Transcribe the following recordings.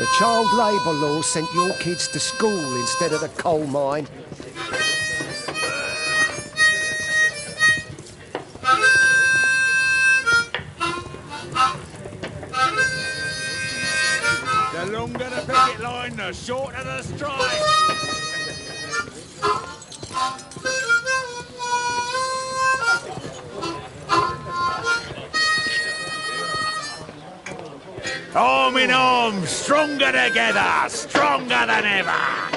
The child labour laws sent your kids to school instead of the coal mine. The longer the picket line, the shorter the strike. Arm in arm, stronger together, stronger than ever.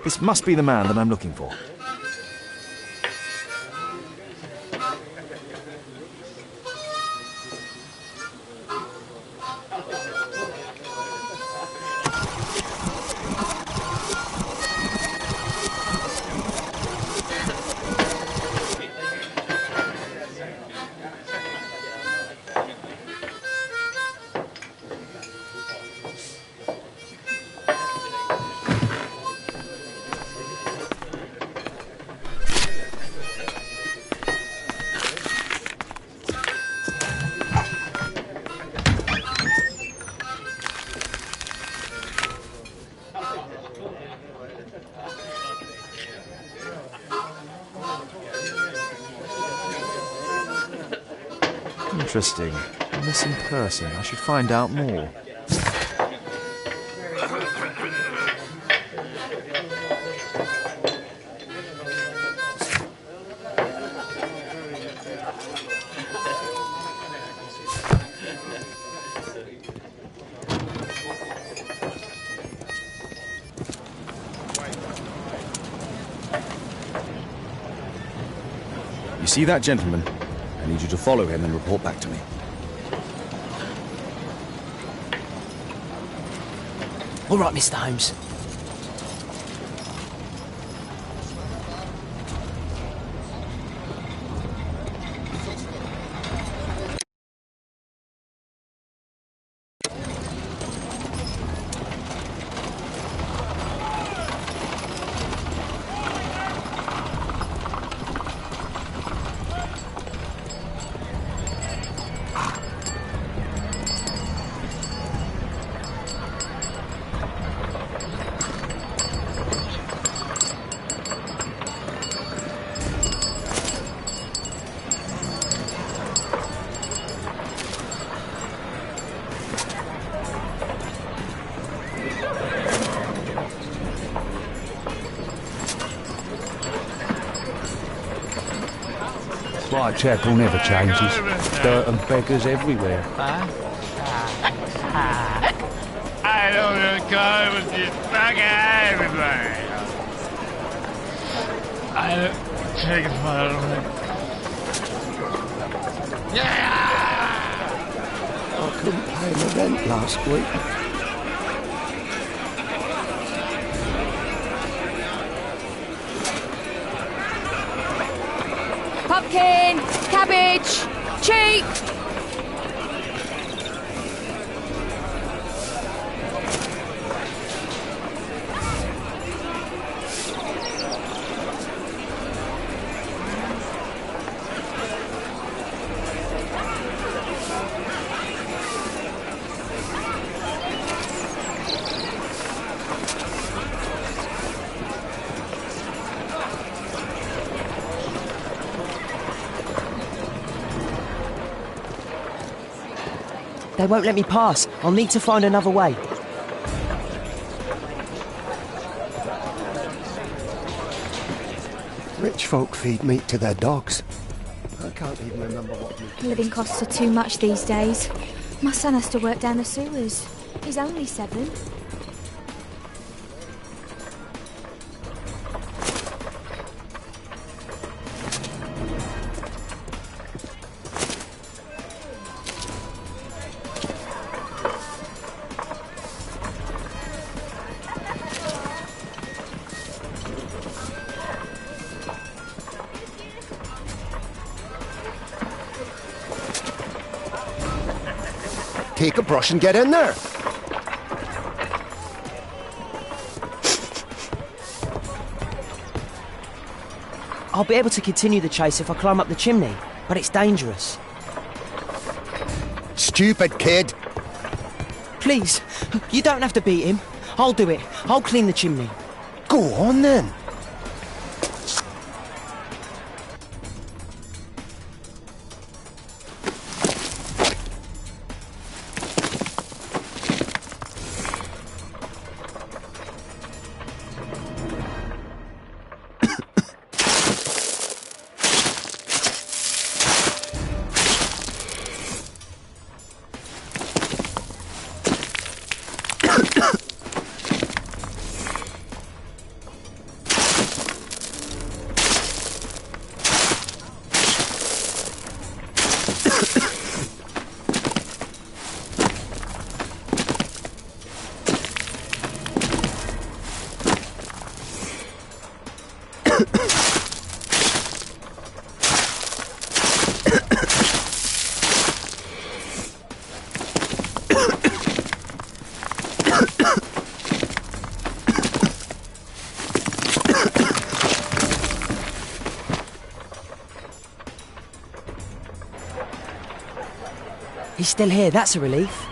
This must be the man that I'm looking for. Interesting. A missing person. I should find out more. You see that gentleman? I need you to follow him and report back to me. All right, Mr. Holmes. Whitechapel never changes. Dirt and beggars everywhere. I don't want to go with this bugger everywhere. I don't take it for I couldn't pay my rent last week. Pumpkin, cabbage, cheek. They won't let me pass. I'll need to find another way. Rich folk feed meat to their dogs. I can't even remember what we... Living costs are too much these days. My son has to work down the sewers. He's only 7. Take a brush and get in there. I'll be able to continue the chase if I climb up the chimney, but it's dangerous. Stupid kid. Please, you don't have to beat him. I'll do it. I'll clean the chimney. Go on then. He's still here, that's a relief.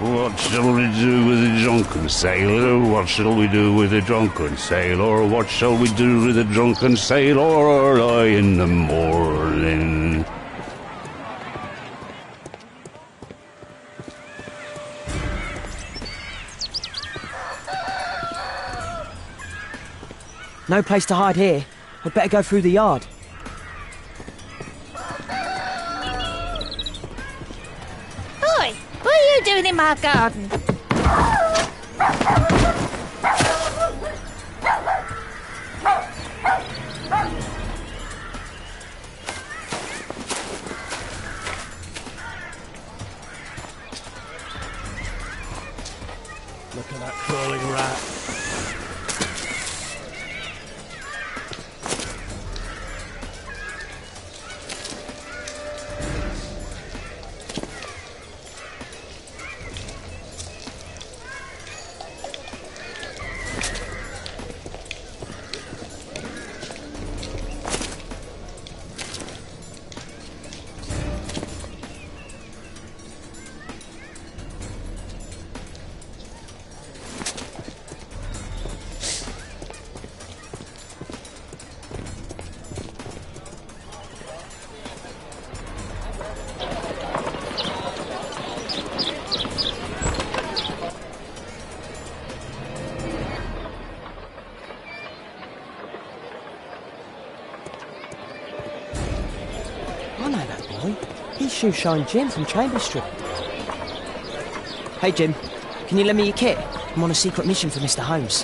What shall we do with a drunken sailor? What shall we do with a drunken sailor? What shall we do with a drunken sailor early in the morning? No place to hide here. I'd better go through the yard. Oi, what are you doing in my garden? Look at that crawling rat. I know that boy. He's Shoeshine Jim from Chambers Street. Hey, Jim. Can you lend me your kit? I'm on a secret mission for Mr. Holmes.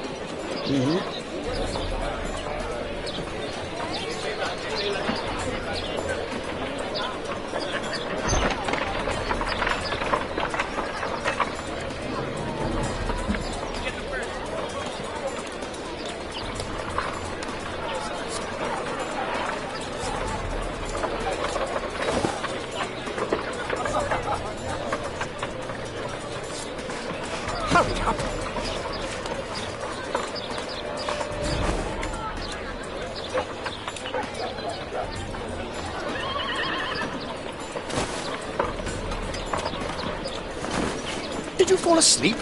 Hurry up! Did you fall asleep?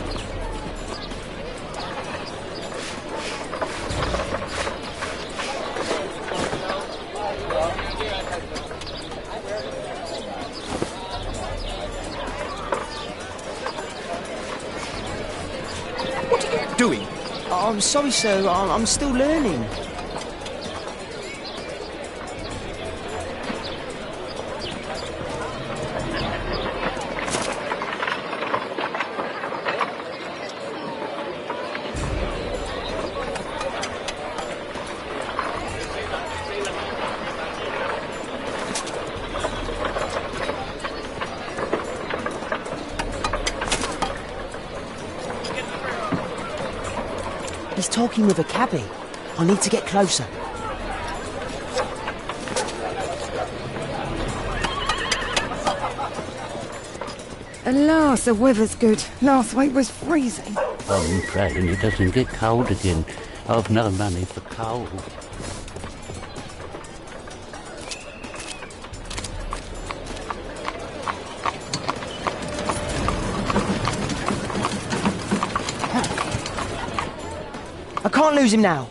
What are you doing? Oh, I'm sorry, sir. I'm still learning. He's talking with a cabbie. I need to get closer. At last, the weather's good. Last week was freezing. I'm praying it doesn't get cold again. I've no money for coal. I can't lose him now.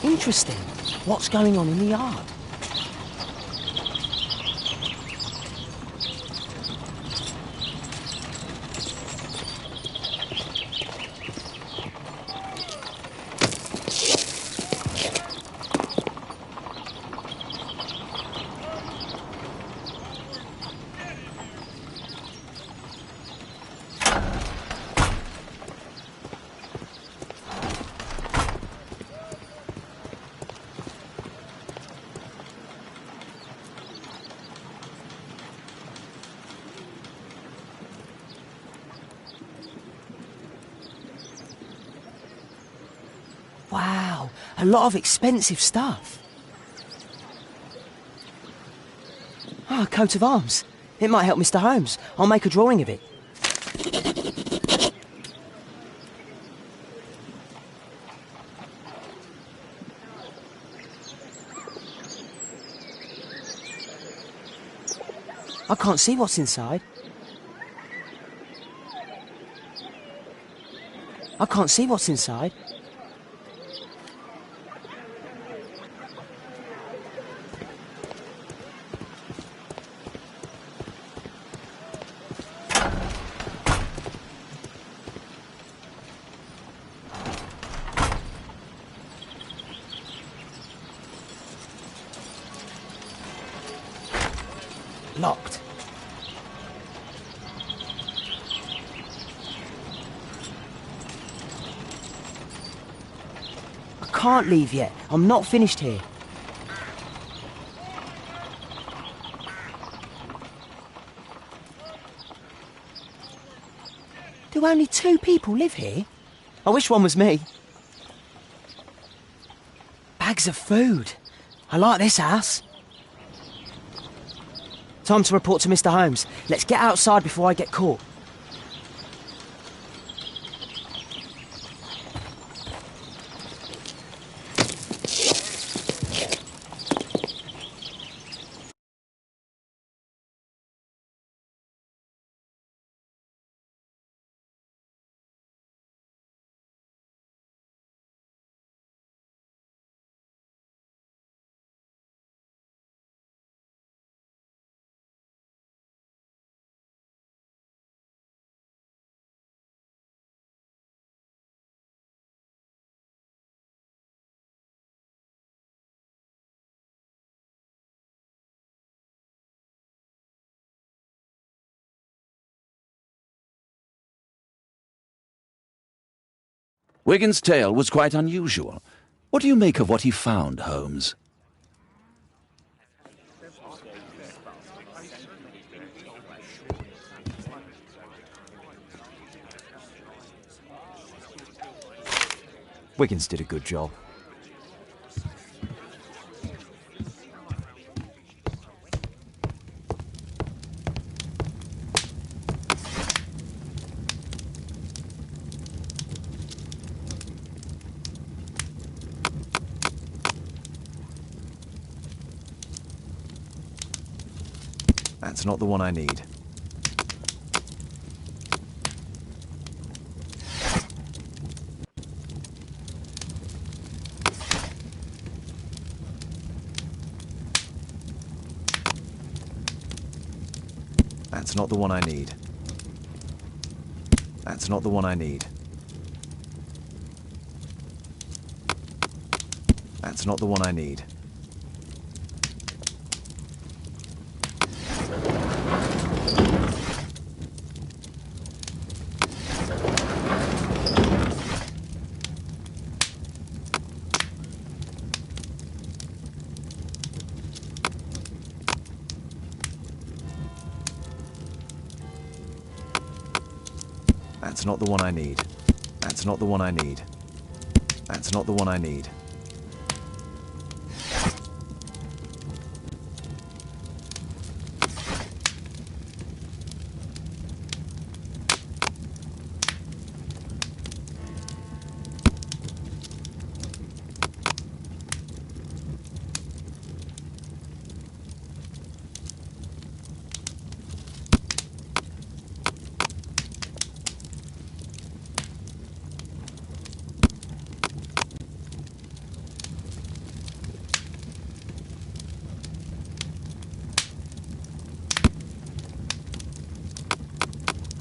Interesting. What's going on in the yard? Wow, a lot of expensive stuff. Ah, a coat of arms. It might help Mr. Holmes. I'll make a drawing of it. I can't see what's inside. I can't see what's inside. Locked. I can't leave yet. I'm not finished here. Do only 2 people live here? I wish one was me. Bags of food. I like this house. Time to report to Mr. Holmes. Let's get outside before I get caught. Wigan's tale was quite unusual. What do you make of what he found, Holmes? Wiggins did a good job. That's not the one I need. That's not the one I need. That's not the one I need. That's not the one I need. That's not the one I need. That's not the one I need.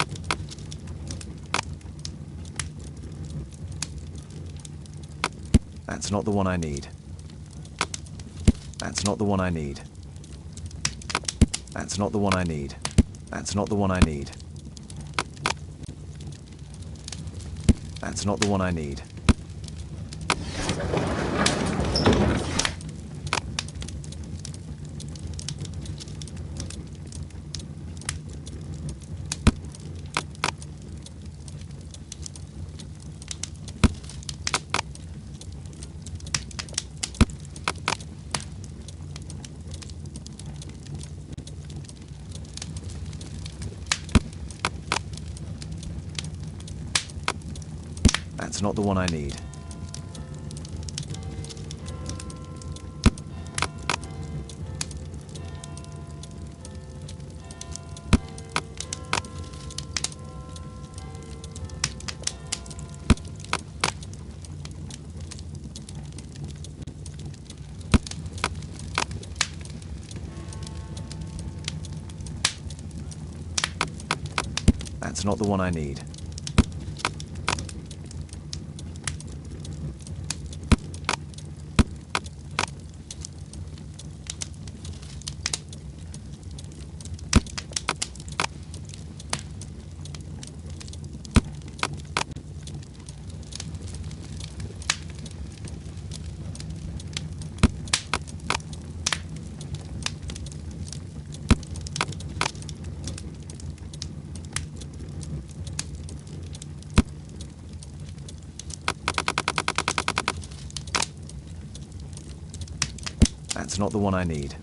That's not the one I need. That's not the one I need. That's not the one I need. That's not the one I need. That's not the one I need. That's not the one I need. That's not the one I need. That's not the one I need. That's not the one I need.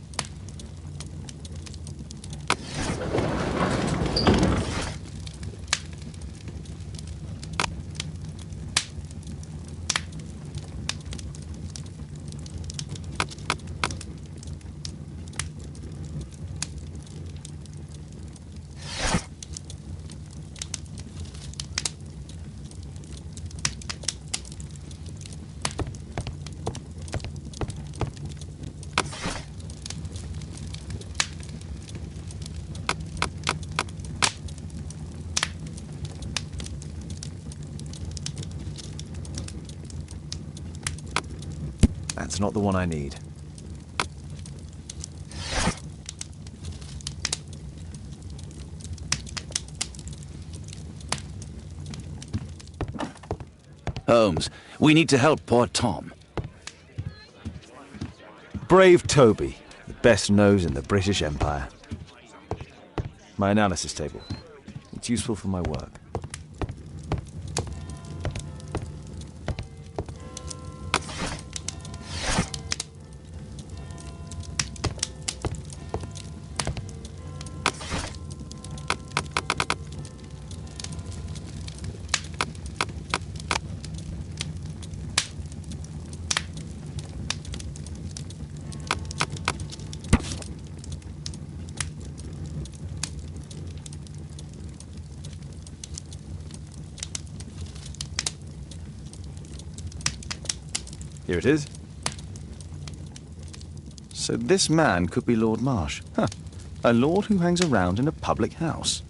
That's not the one I need. Holmes, we need to help poor Tom. Brave Toby, the best nose in the British Empire. My analysis table. It's useful for my work. Here it is. So this man could be Lord Marsh. Huh. A lord who hangs around in a public house.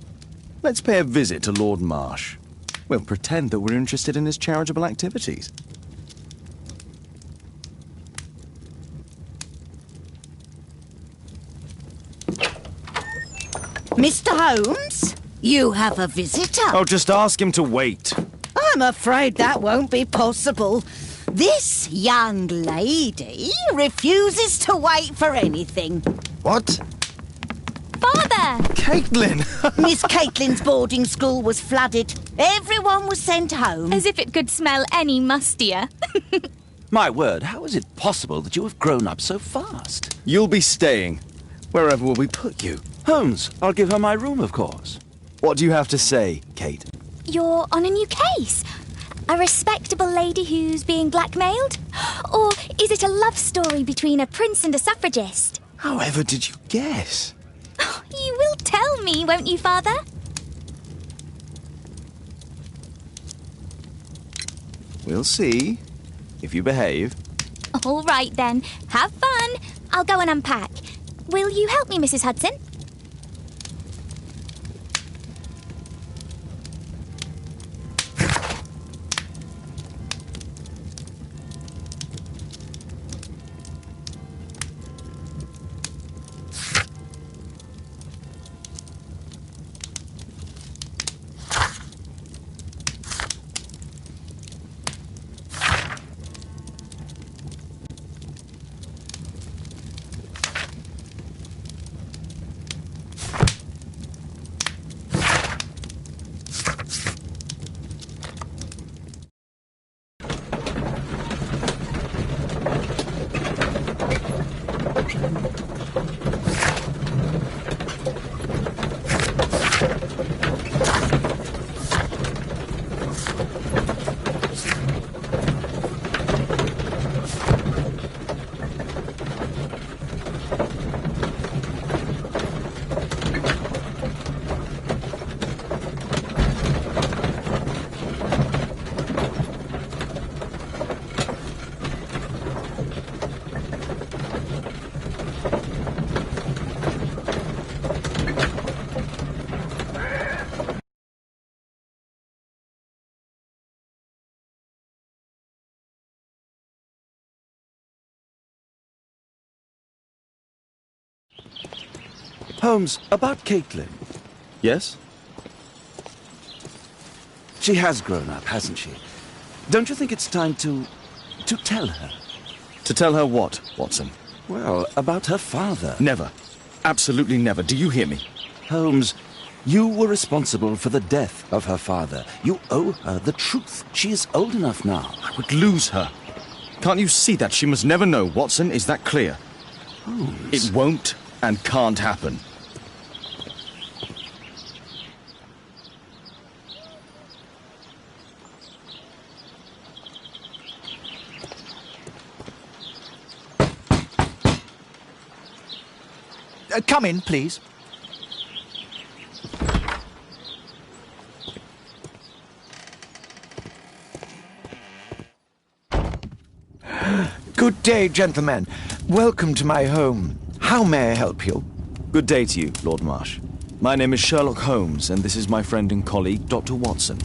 Let's pay a visit to Lord Marsh. We'll pretend that we're interested in his charitable activities. Mr. Holmes, you have a visitor. Oh, just ask him to wait. I'm afraid that won't be possible. This young lady refuses to wait for anything. What? Father! Caitlin! Miss Caitlin's boarding school was flooded. Everyone was sent home. As if it could smell any mustier. My word, how is it possible that you have grown up so fast? You'll be staying. Wherever will we put you? Holmes, I'll give her my room, of course. What do you have to say, Kate? You're on a new case. A respectable lady who's being blackmailed? Or is it a love story between a prince and a suffragist? However did you guess? You will tell me, won't you, Father? We'll see. If you behave. All right, then. Have fun. I'll go and unpack. Will you help me, Mrs. Hudson? Holmes, about Caitlin. Yes? She has grown up, hasn't she? Don't you think it's time to tell her? To tell her what, Watson? Well, about her father. Never. Absolutely never. Do you hear me? Holmes, you were responsible for the death of her father. You owe her the truth. She is old enough now. I would lose her. Can't you see that? She must never know, Watson. Is that clear? Holmes. It won't and can't happen. Come in, please. Good day, gentlemen. Welcome to my home. How may I help you? Good day to you, Lord Marsh. My name is Sherlock Holmes, and this is my friend and colleague, Dr. Watson.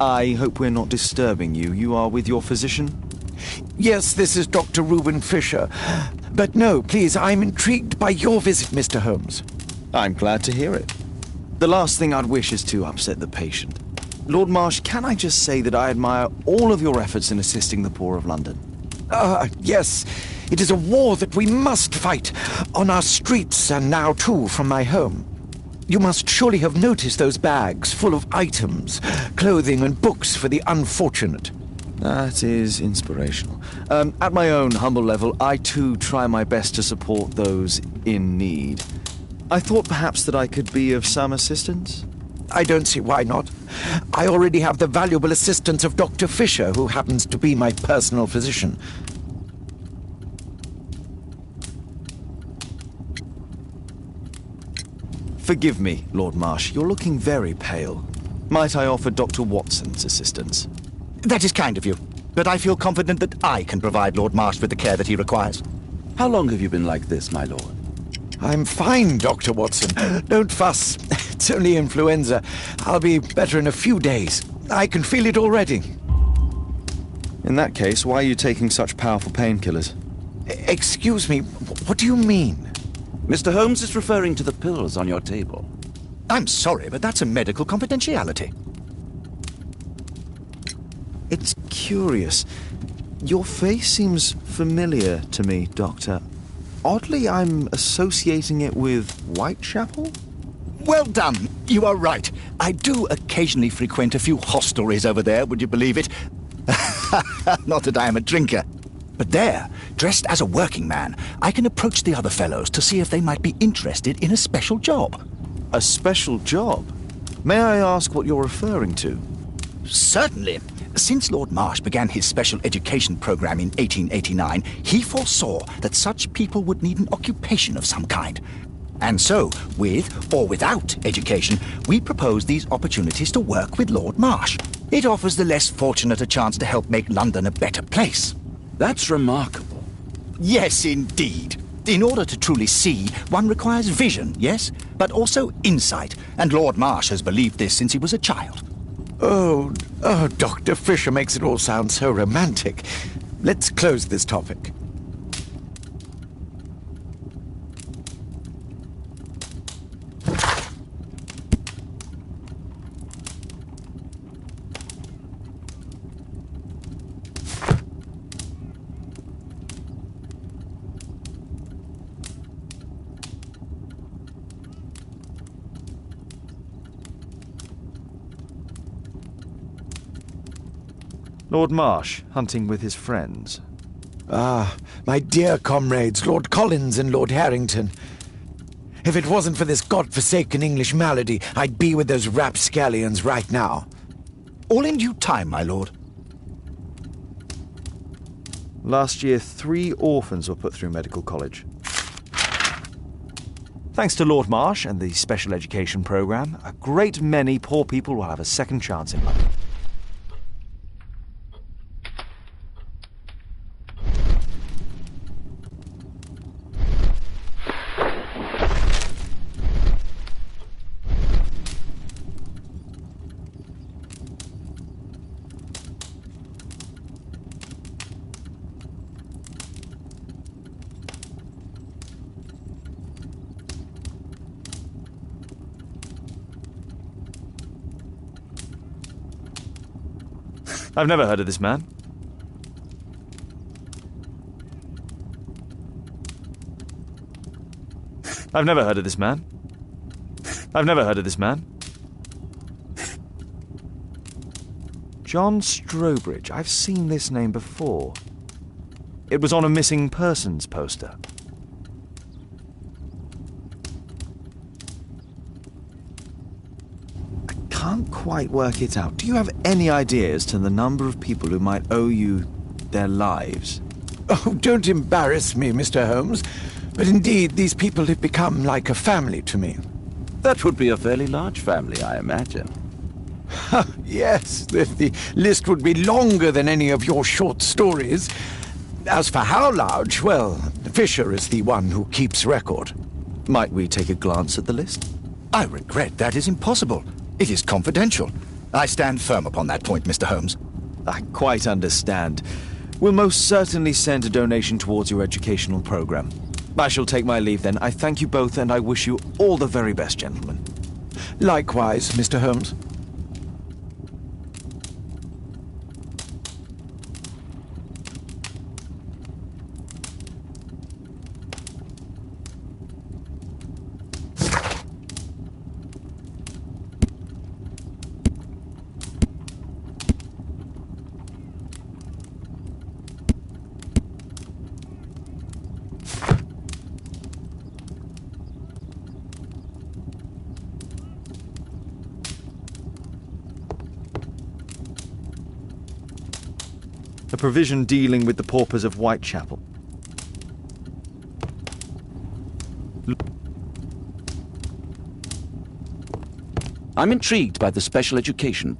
I hope we're not disturbing you. You are with your physician? Yes, this is Dr. Reuben Fisher. But no, please, I'm intrigued by your visit, Mr. Holmes. I'm glad to hear it. The last thing I'd wish is to upset the patient. Lord Marsh, can I just say that I admire all of your efforts in assisting the poor of London? Yes. It is a war that we must fight, on our streets and now, too, from my home. You must surely have noticed those bags full of items, clothing and books for the unfortunate. That is inspirational. At my own humble level, I too try my best to support those in need. I thought perhaps that I could be of some assistance. I don't see why not. I already have the valuable assistance of Dr. Fisher, who happens to be my personal physician. Forgive me, Lord Marsh. You're looking very pale. Might I offer Dr. Watson's assistance? That is kind of you, but I feel confident that I can provide Lord Marsh with the care that he requires. How long have you been like this, my lord? I'm fine, Dr. Watson. Don't fuss. It's only influenza. I'll be better in a few days. I can feel it already. In that case, why are you taking such powerful painkillers? Excuse me, what do you mean? Mr. Holmes is referring to the pills on your table. I'm sorry, but that's a medical confidentiality. It's curious. Your face seems familiar to me, Doctor. Oddly, I'm associating it with Whitechapel? Well done. You are right. I do occasionally frequent a few hostelries over there, would you believe it? Not that I am a drinker. But there, dressed as a working man, I can approach the other fellows to see if they might be interested in a special job. A special job? May I ask what you're referring to? Certainly. Since Lord Marsh began his special education program in 1889, he foresaw that such people would need an occupation of some kind. And so, with or without education, we propose these opportunities to work with Lord Marsh. It offers the less fortunate a chance to help make London a better place. That's remarkable. Yes, indeed. In order to truly see, one requires vision, yes, but also insight. And Lord Marsh has believed this since he was a child. Oh, Dr. Fisher makes it all sound so romantic. Let's close this topic. Lord Marsh, hunting with his friends. Ah, my dear comrades, Lord Collins and Lord Harrington. If it wasn't for this godforsaken English malady, I'd be with those rapscallions right now. All in due time, my lord. Last year, 3 orphans were put through medical college. Thanks to Lord Marsh and the special education program, a great many poor people will have a second chance in life. I've never heard of this man. I've never heard of this man. I've never heard of this man. John Strobridge. I've seen this name before. It was on a missing persons poster. Can't quite work it out. Do you have any idea as to the number of people who might owe you their lives? Oh, don't embarrass me, Mr. Holmes. But indeed, these people have become like a family to me. That would be a fairly large family, I imagine. Yes, the list would be longer than any of your short stories. As for how large, well, Fisher is the one who keeps record. Might we take a glance at the list? I regret that is impossible. It is confidential. I stand firm upon that point, Mr. Holmes. I quite understand. We'll most certainly send a donation towards your educational program. I shall take my leave then. I thank you both, and I wish you all the very best, gentlemen. Likewise, Mr. Holmes. A provision dealing with the paupers of Whitechapel. I'm intrigued by the special education.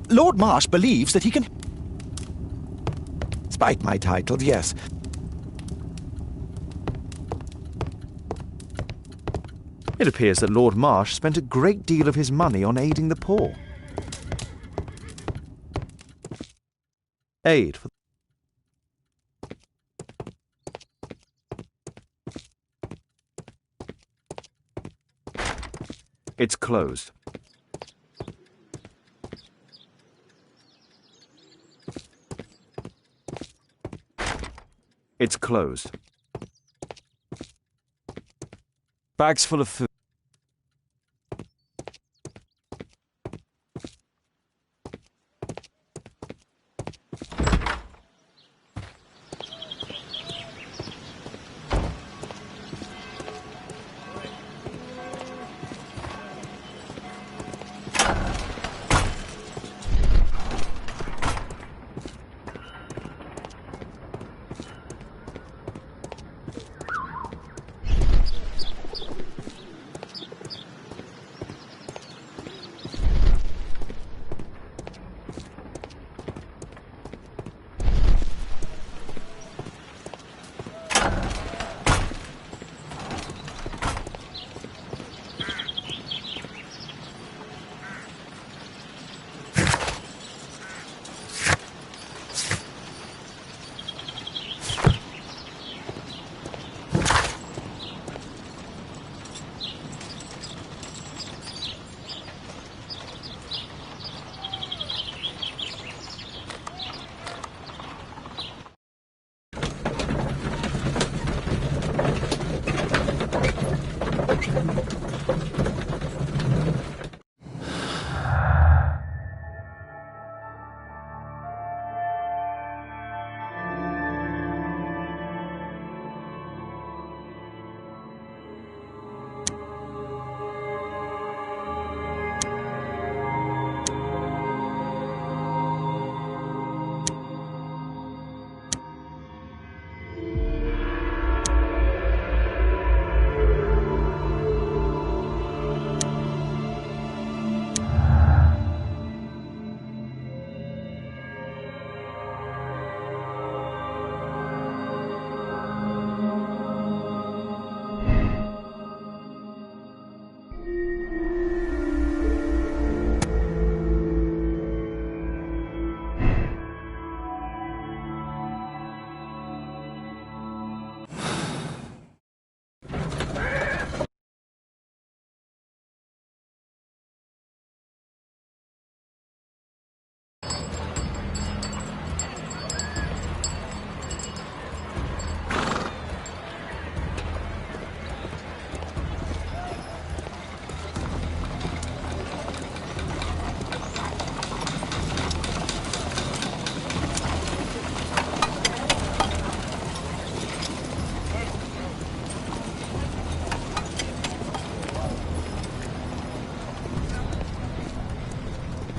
Lord Marsh believes that he can... Despite my title, yes. It appears that Lord Marsh spent a great deal of his money on aiding the poor. Aid for... It's closed. It's closed. Bags full of food.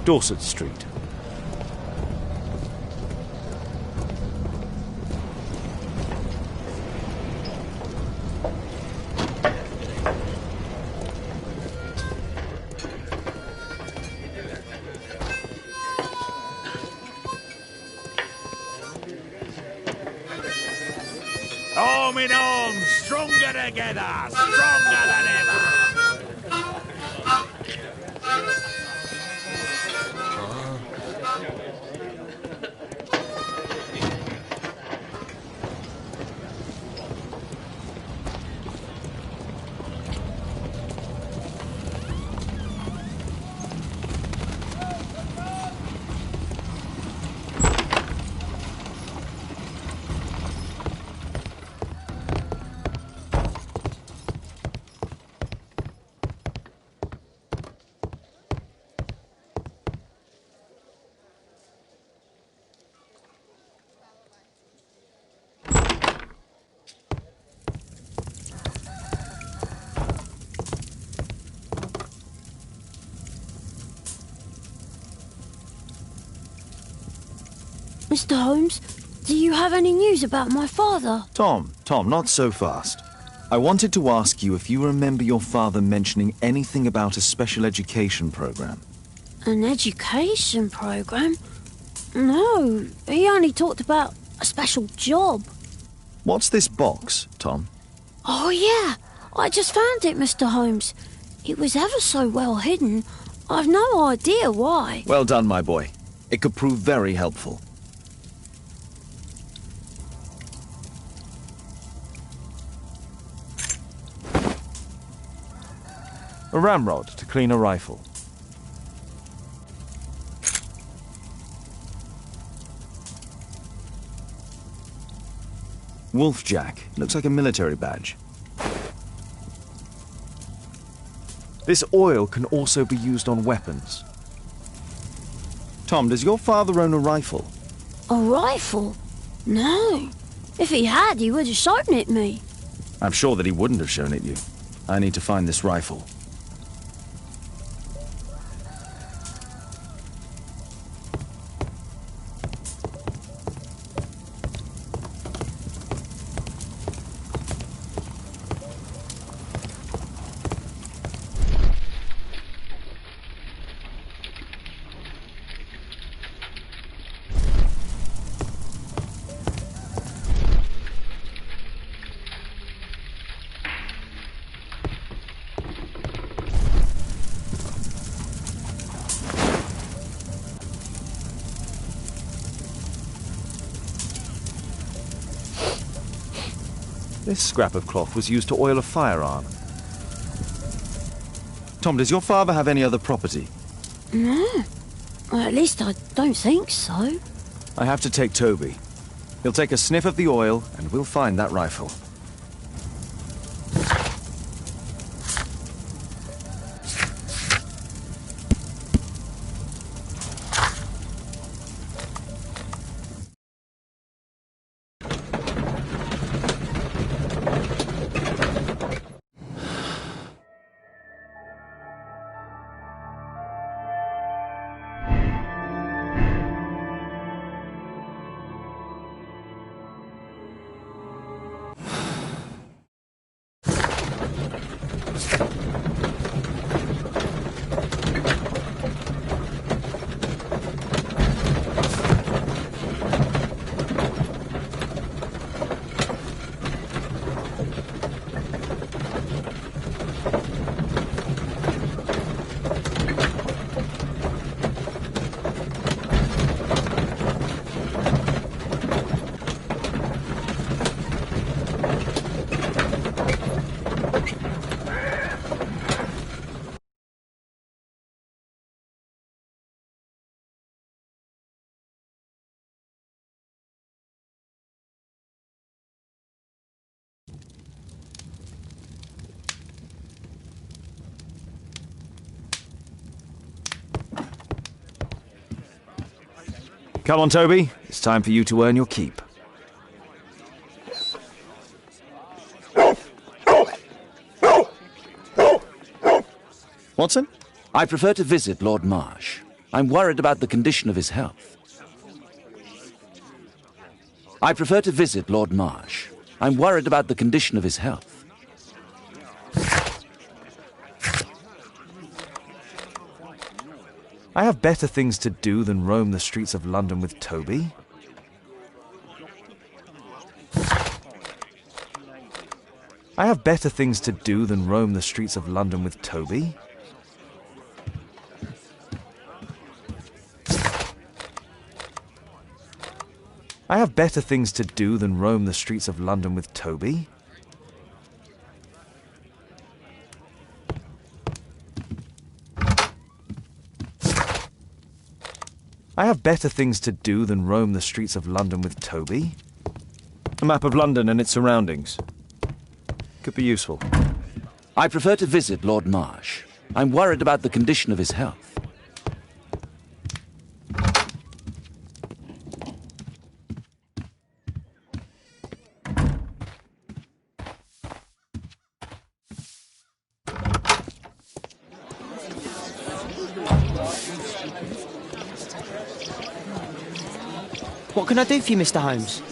Dorset Street. Arm in arm, stronger together, stronger than ever. Mr. Holmes, do you have any news about my father? Tom, not so fast. I wanted to ask you if you remember your father mentioning anything about a special education program. An education program? No, he only talked about a special job. What's this box, Tom? Oh, yeah. I just found it, Mr. Holmes. It was ever so well hidden. I've no idea why. Well done, my boy. It could prove very helpful. A ramrod to clean a rifle. Wolfjack. Looks like a military badge. This oil can also be used on weapons. Tom, does your father own a rifle? A rifle? No. If he had, he would have shown it me. I'm sure that he wouldn't have shown it you. I need to find this rifle. This scrap of cloth was used to oil a firearm. Tom, does your father have any other property? No. Well, at least I don't think so. I have to take Toby. He'll take a sniff of the oil, and we'll find that rifle. Come on, Toby. It's time for you to earn your keep. Watson? I prefer to visit Lord Marsh. I'm worried about the condition of his health. I prefer to visit Lord Marsh. I'm worried about the condition of his health. I have better things to do than roam the streets of London with Toby. I have better things to do than roam the streets of London with Toby. I have better things to do than roam the streets of London with Toby. I have better things to do than roam the streets of London with Toby. A map of London and its surroundings. Could be useful. I prefer to visit Lord Marsh. I'm worried about the condition of his health. What can I do for you, Mr. Holmes?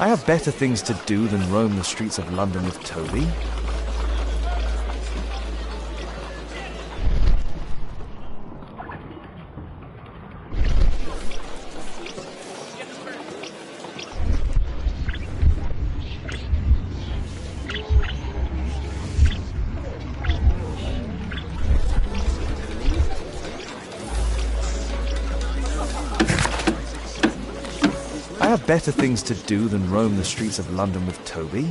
I have better things to do than roam the streets of London with Toby. I have better things to do than roam the streets of London with Toby.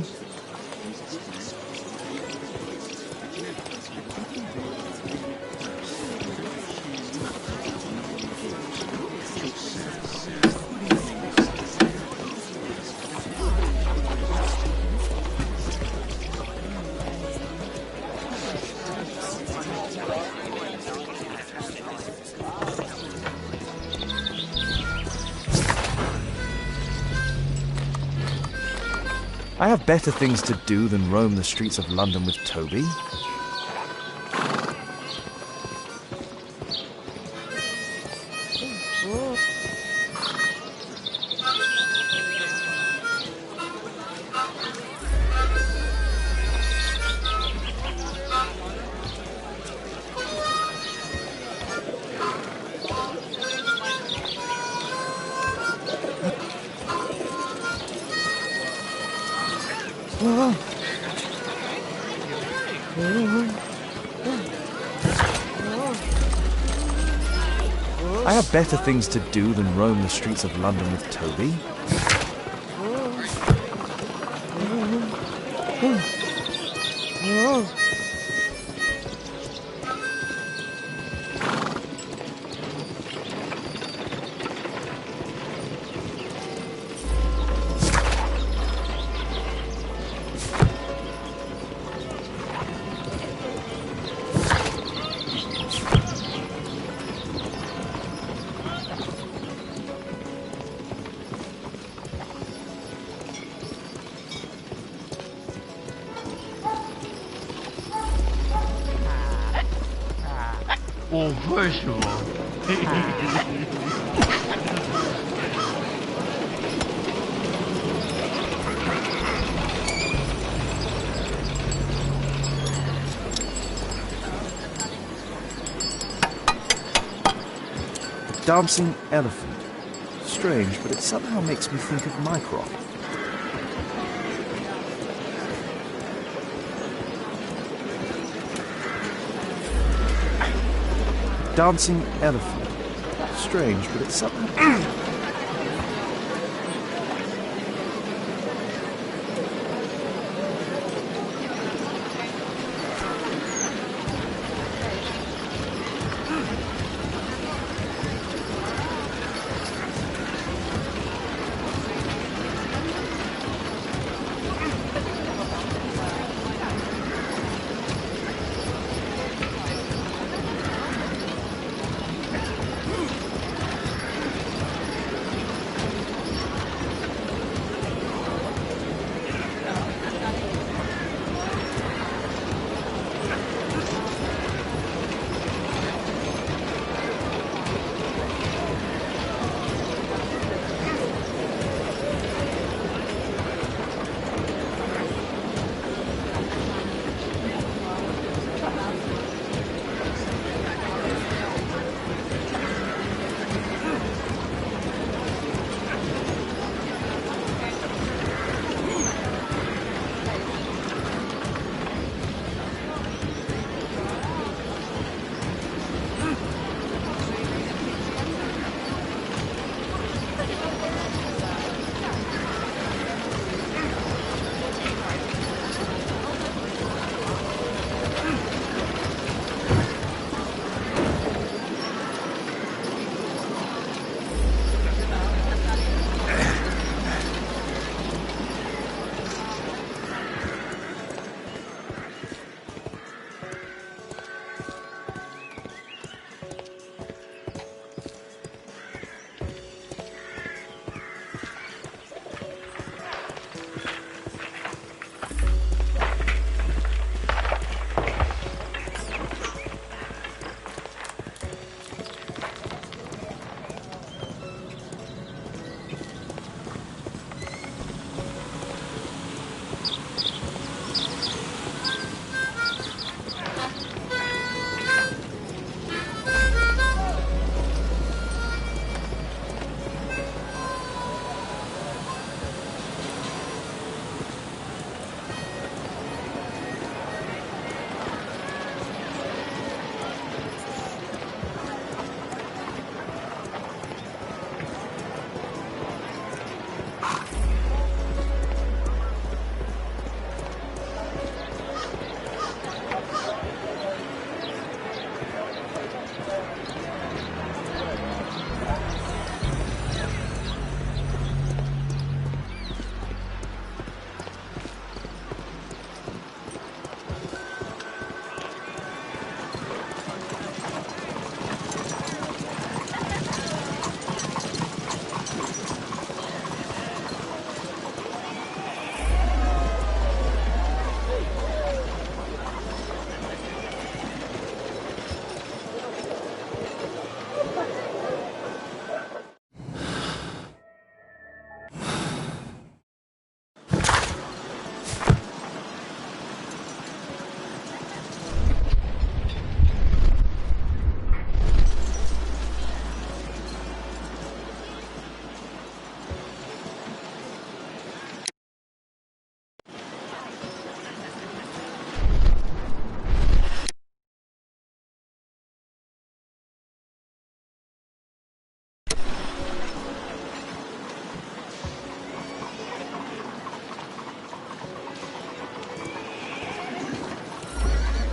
I have better things to do than roam the streets of London with Toby. I have better things to do than roam the streets of London with Toby. Well, first of all, Dancing elephant. Strange, but it somehow makes me think of Mycroft. Dancing elephant. Strange, but it's somehow...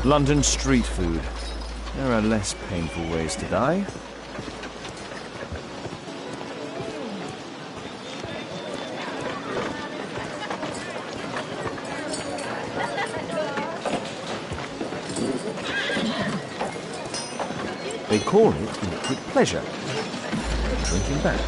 London street food. There are less painful ways to die. They call it liquid pleasure. Drinking back.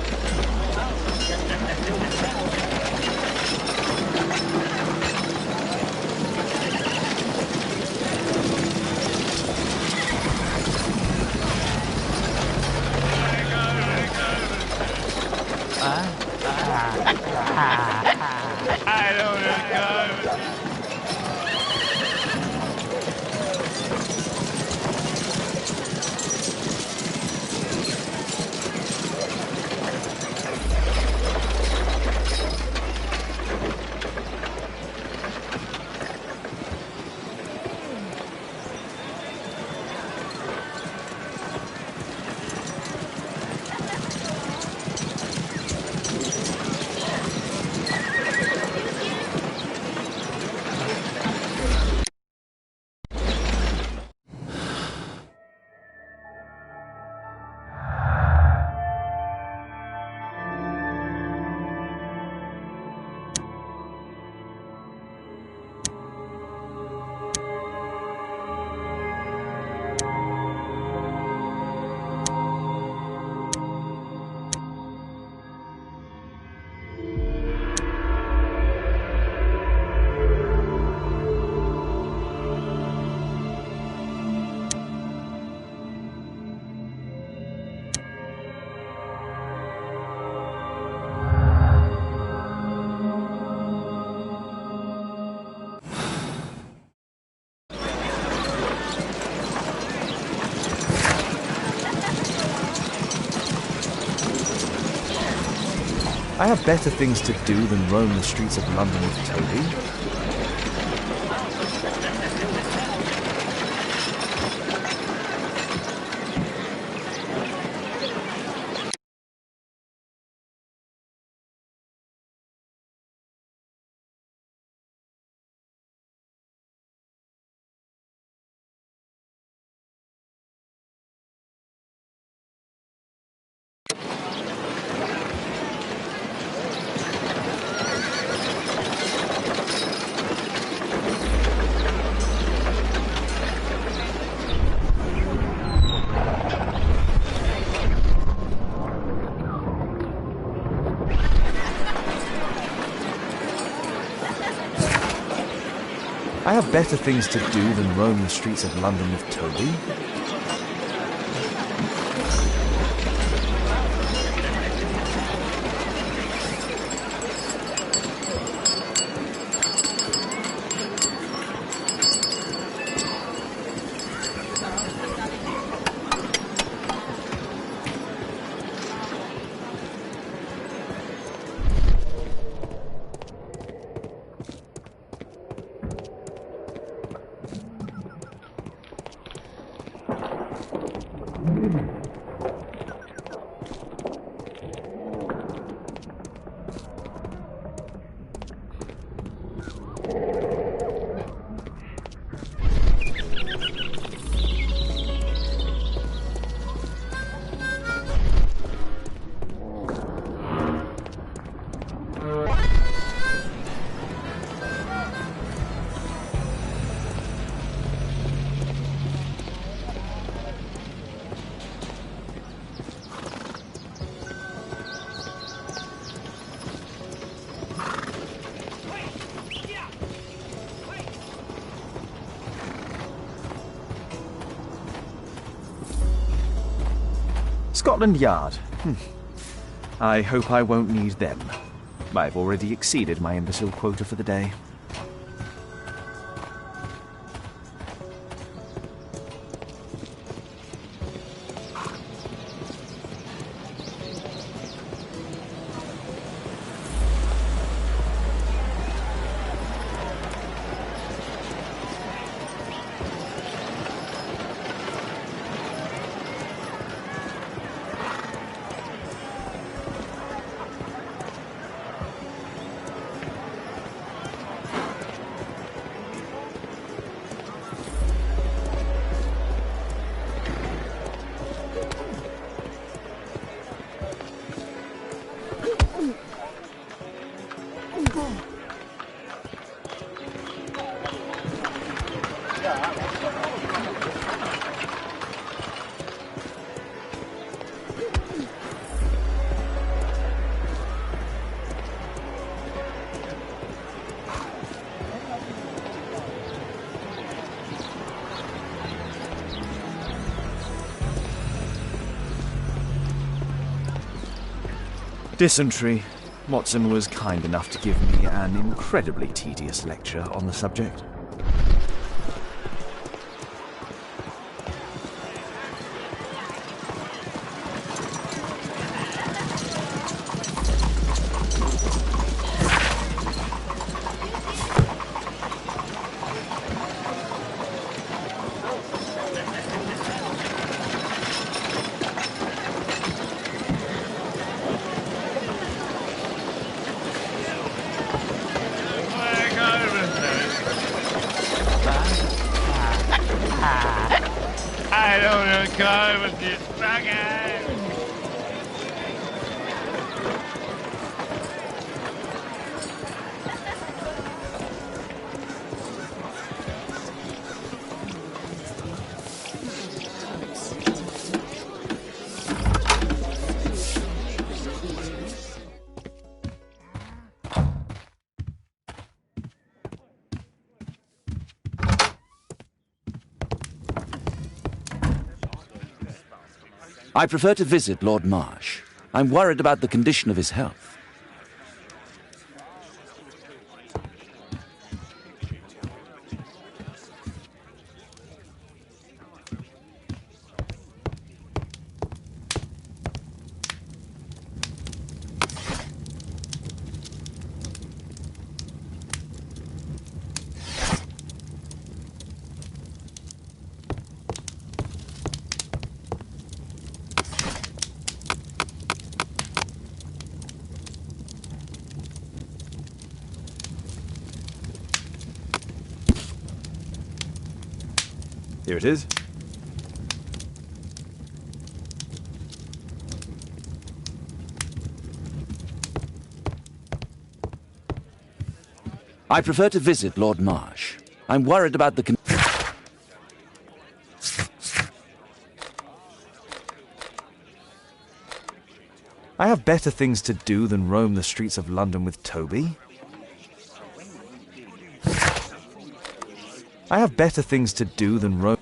I don't know. I have better things to do than roam the streets of London with Toby. I have better things to do than roam the streets of London with Toby. Scotland Yard. I hope I won't need them. I've already exceeded my imbecile quota for the day. Dysentery. Watson was kind enough to give me an incredibly tedious lecture on the subject. I don't want to go with this bugger. I prefer to visit Lord Marsh. I'm worried about the condition of his health. Here it is. I prefer to visit Lord Marsh. I'm worried about the I have better things to do than roam the streets of London with Toby. I have better things to do than roam...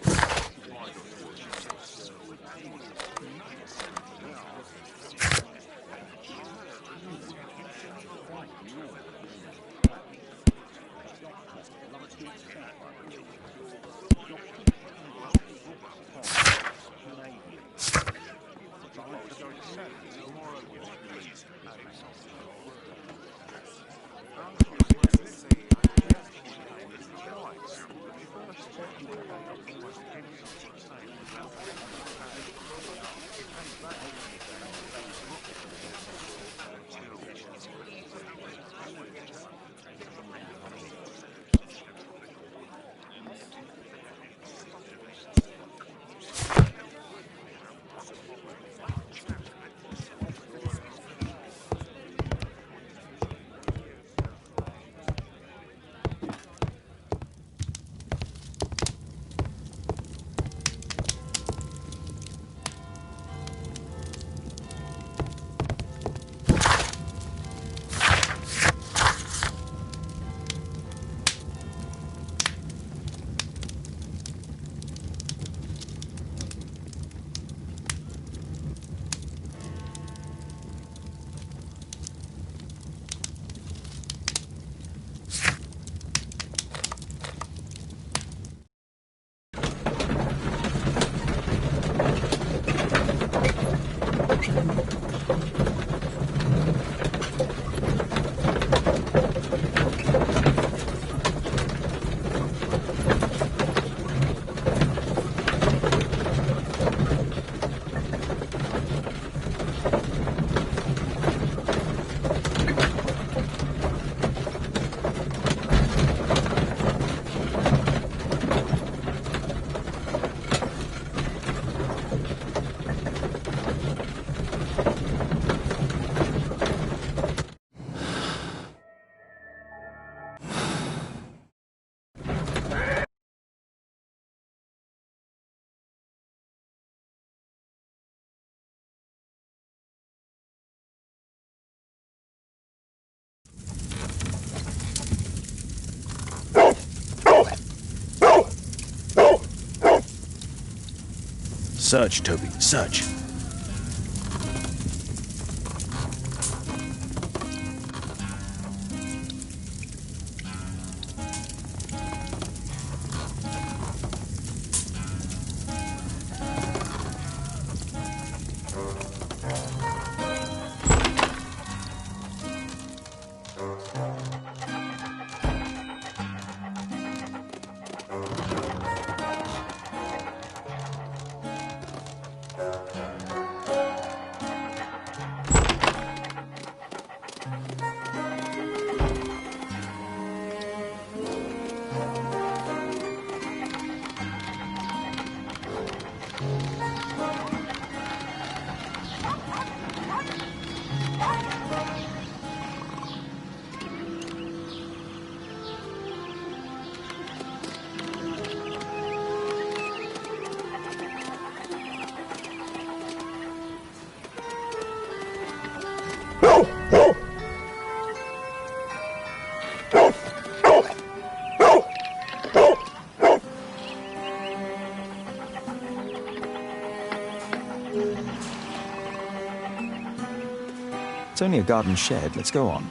Search, Toby, search. It's only a garden shed. Let's go on.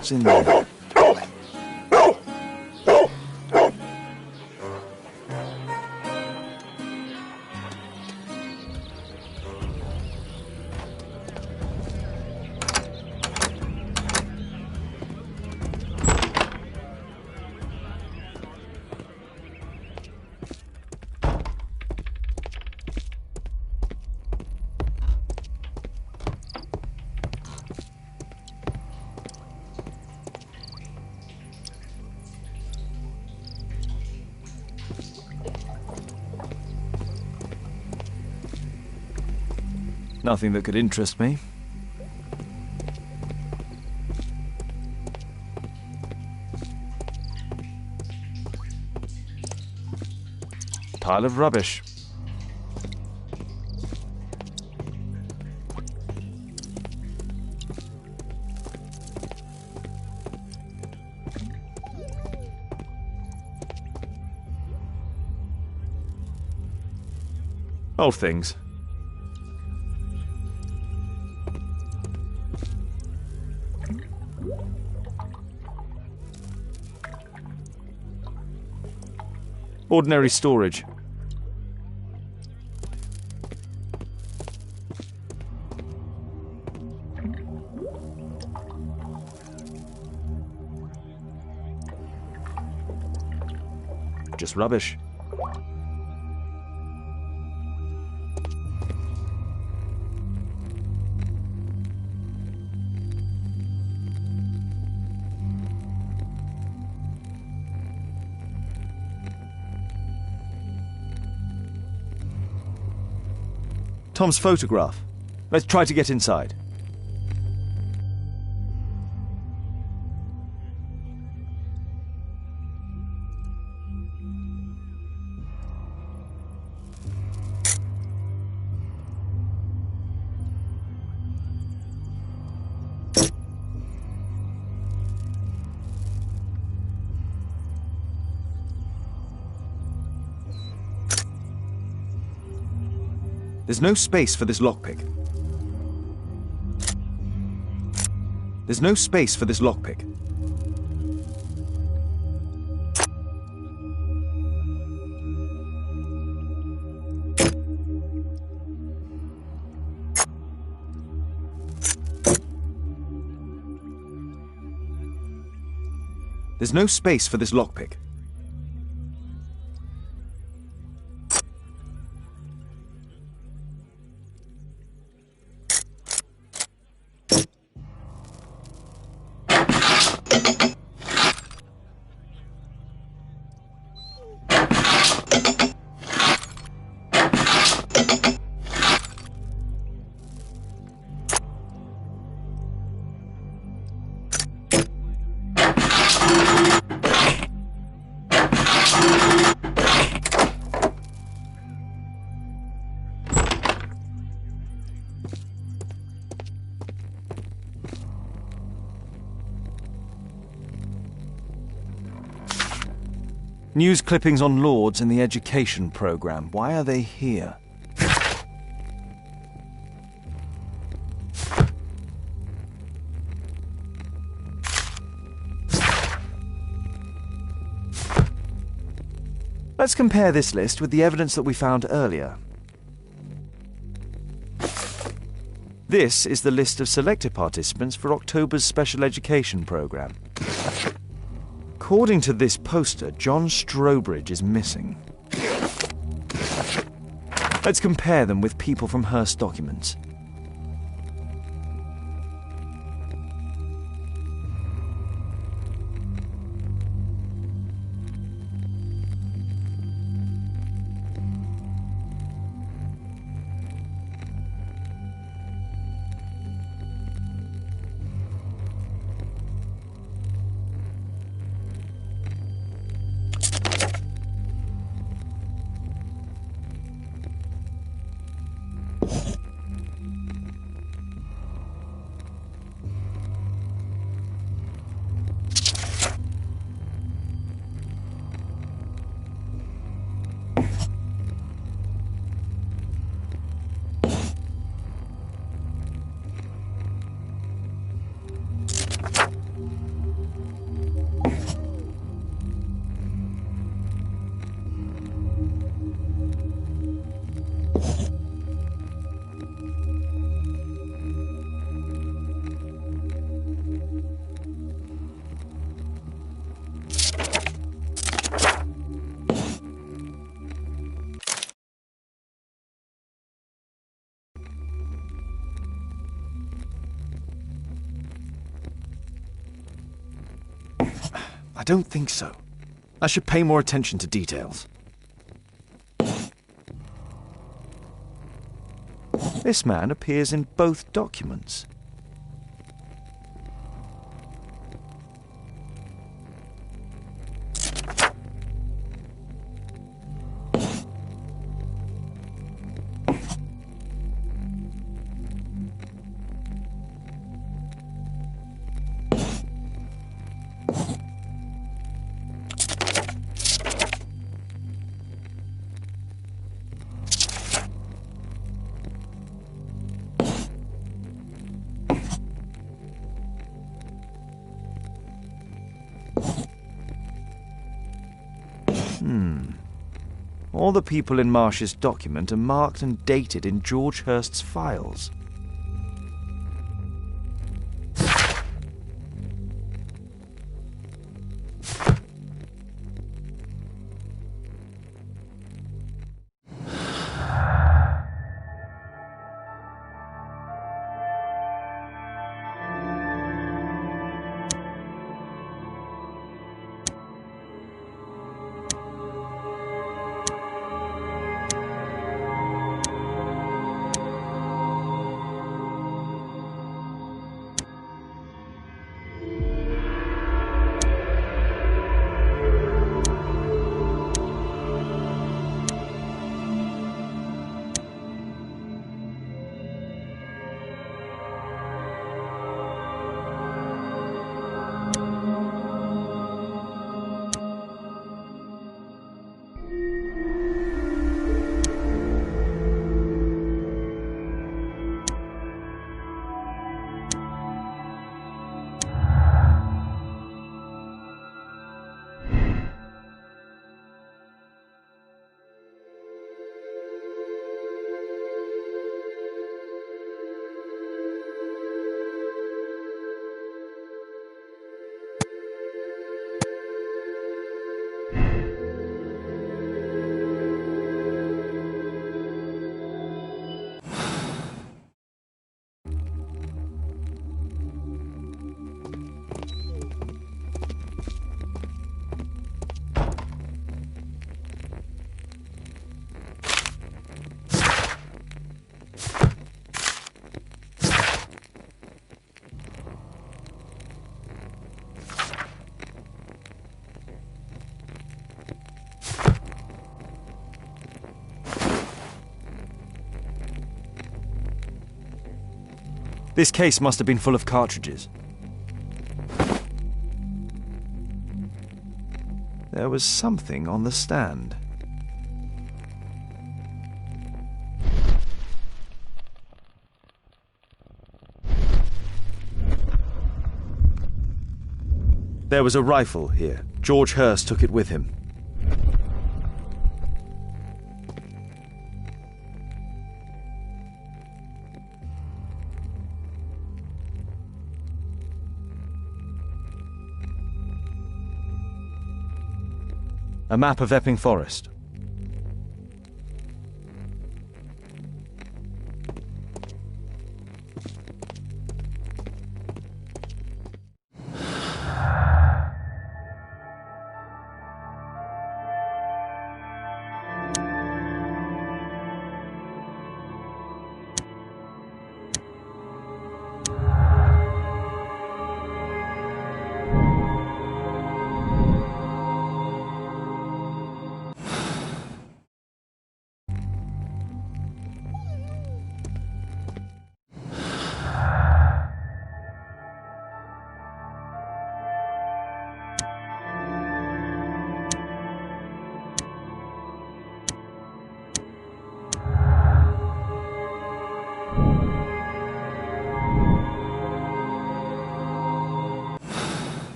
What's in there? Nothing that could interest me. Pile of rubbish. Old things. Ordinary storage. Just rubbish. Tom's photograph. Let's try to get inside. There's no space for this lockpick. There's no space for this lockpick. There's no space for this lockpick. News clippings on Lords in the education programme. Why are they here? Let's compare this list with the evidence that we found earlier. This is the list of selected participants for October's special education programme. According to this poster, John Strobridge is missing. Let's compare them with people from Hearst documents. I don't think so. I should pay more attention to details. This man appears in both documents. All the people in Marsh's document are marked and dated in George Hearst's files. This case must have been full of cartridges. There was something on the stand. There was a rifle here. George Hurst took it with him. A map of Epping Forest.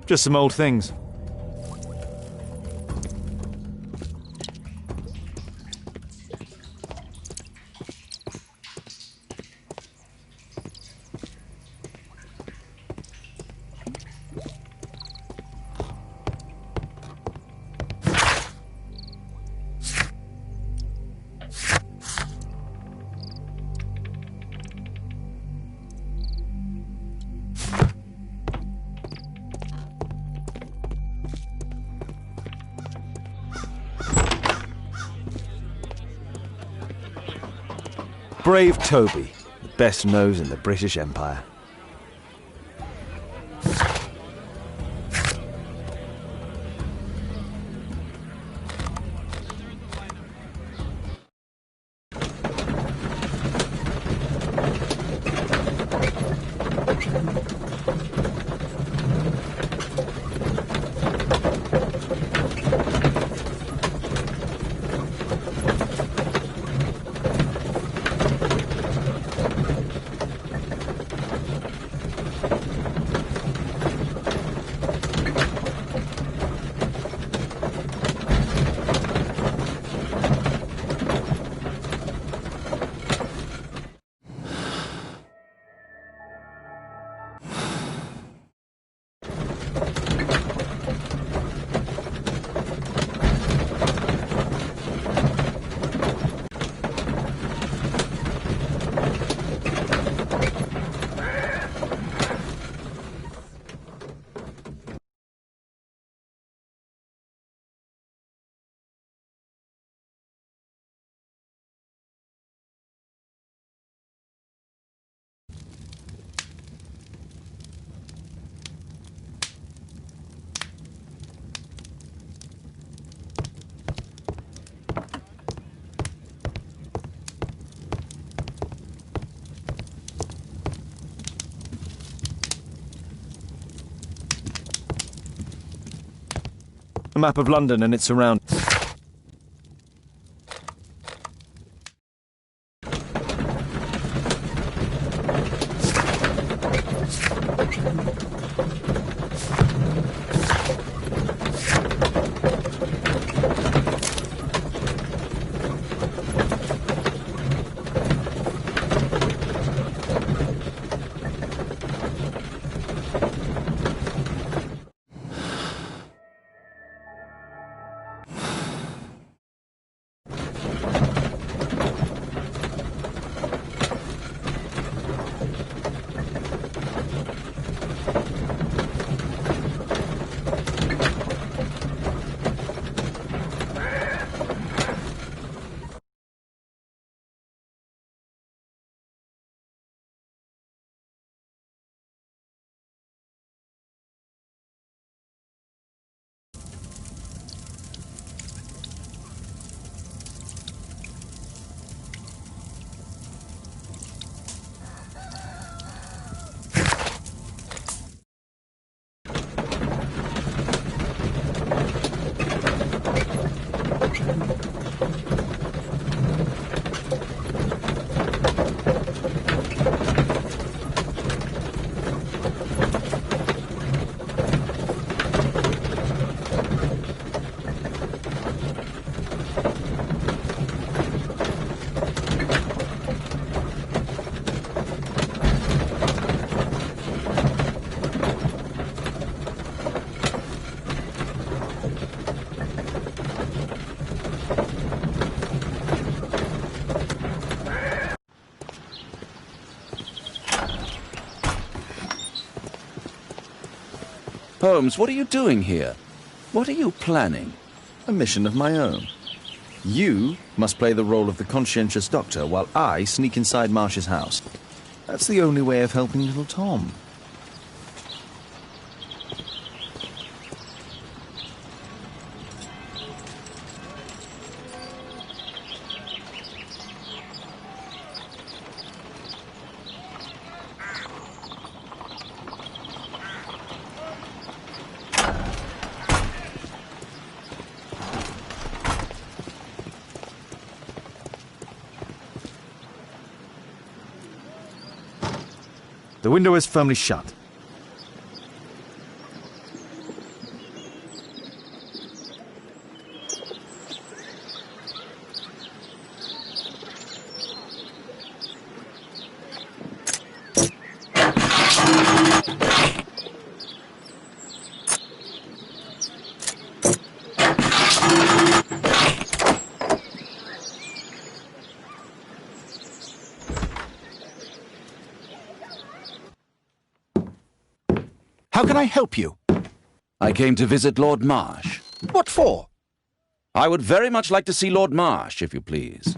Just some old things. Brave Toby, the best nose in the British Empire. map of London and its surroundings. Holmes, what are you doing here? What are you planning? A mission of my own. You must play the role of the conscientious doctor while I sneak inside Marsh's house. That's the only way of helping little Tom. The window is firmly shut. How can I help you? I came to visit Lord Marsh. What for? I would very much like to see Lord Marsh, if you please.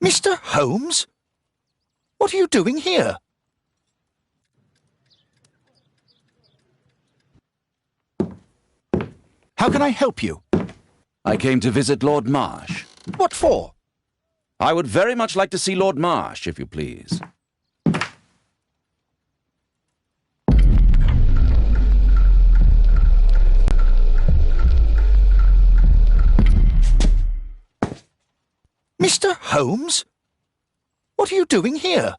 Mr. Holmes? What are you doing here? How can I help you? I came to visit Lord Marsh. What for? I would very much like to see Lord Marsh, if you please. Mr. Holmes? What are you doing here?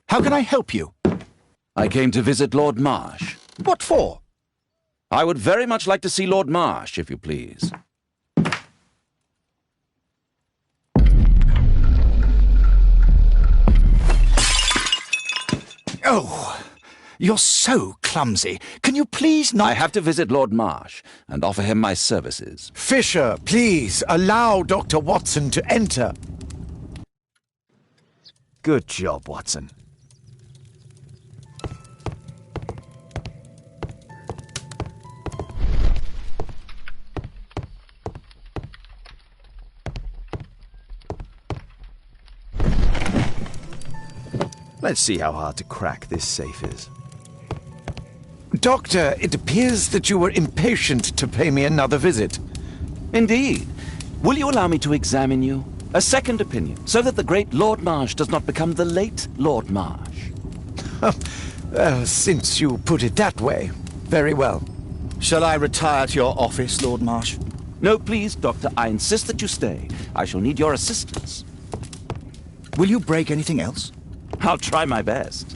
How can I help you? I came to visit Lord Marsh. What for? I would very much like to see Lord Marsh, if you please. Oh, you're so clumsy. Can you please not... I have to visit Lord Marsh and offer him my services. Fisher, please, allow Dr. Watson to enter. Good job, Watson. Let's see how hard to crack this safe is. Doctor, it appears that you were impatient to pay me another visit. Indeed. Will you allow me to examine you? A second opinion, so that the great Lord Marsh does not become the late Lord Marsh. Since you put it that way, very well. Shall I retire to your office, Lord Marsh? No, please, Doctor. I insist that you stay. I shall need your assistance. Will you break anything else? I'll try my best.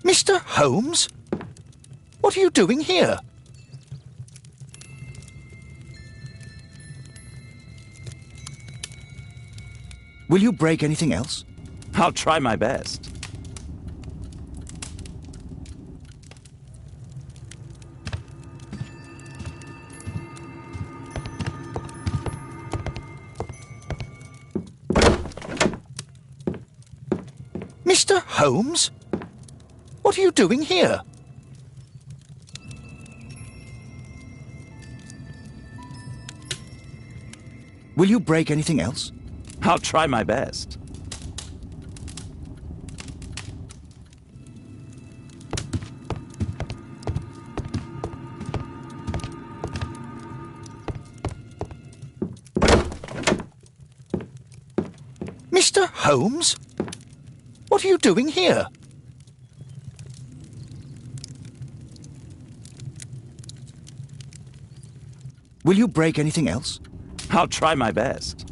Mr. Holmes? What are you doing here? Will you break anything else? I'll try my best. Mr. Holmes? What are you doing here? Will you break anything else? I'll try my best. Mr. Holmes? What are you doing here? Will you break anything else? I'll try my best.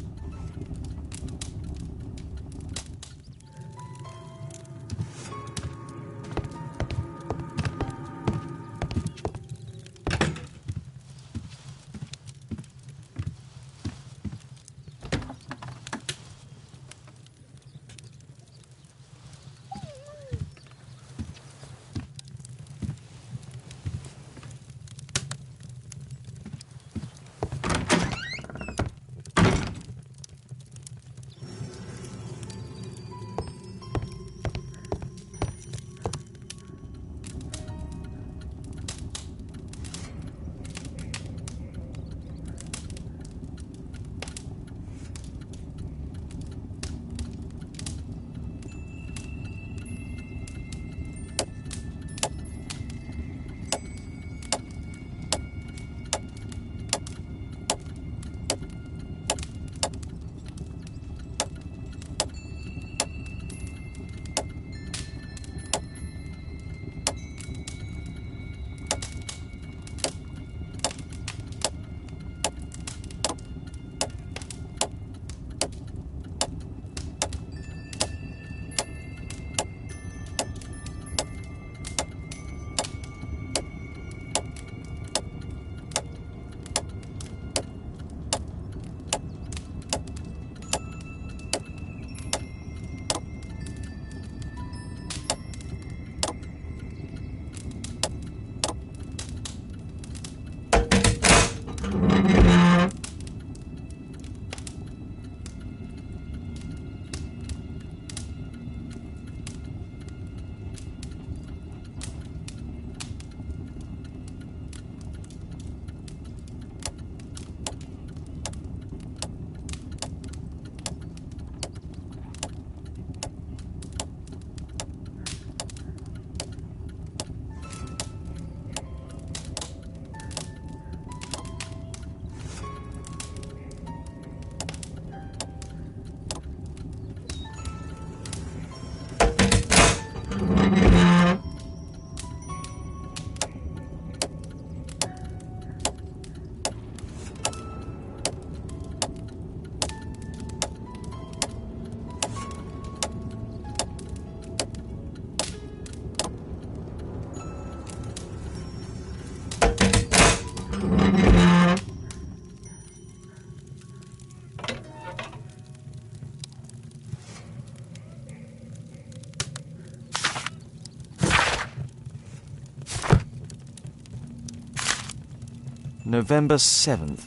November 7th.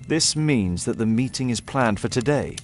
This means that the meeting is planned for today.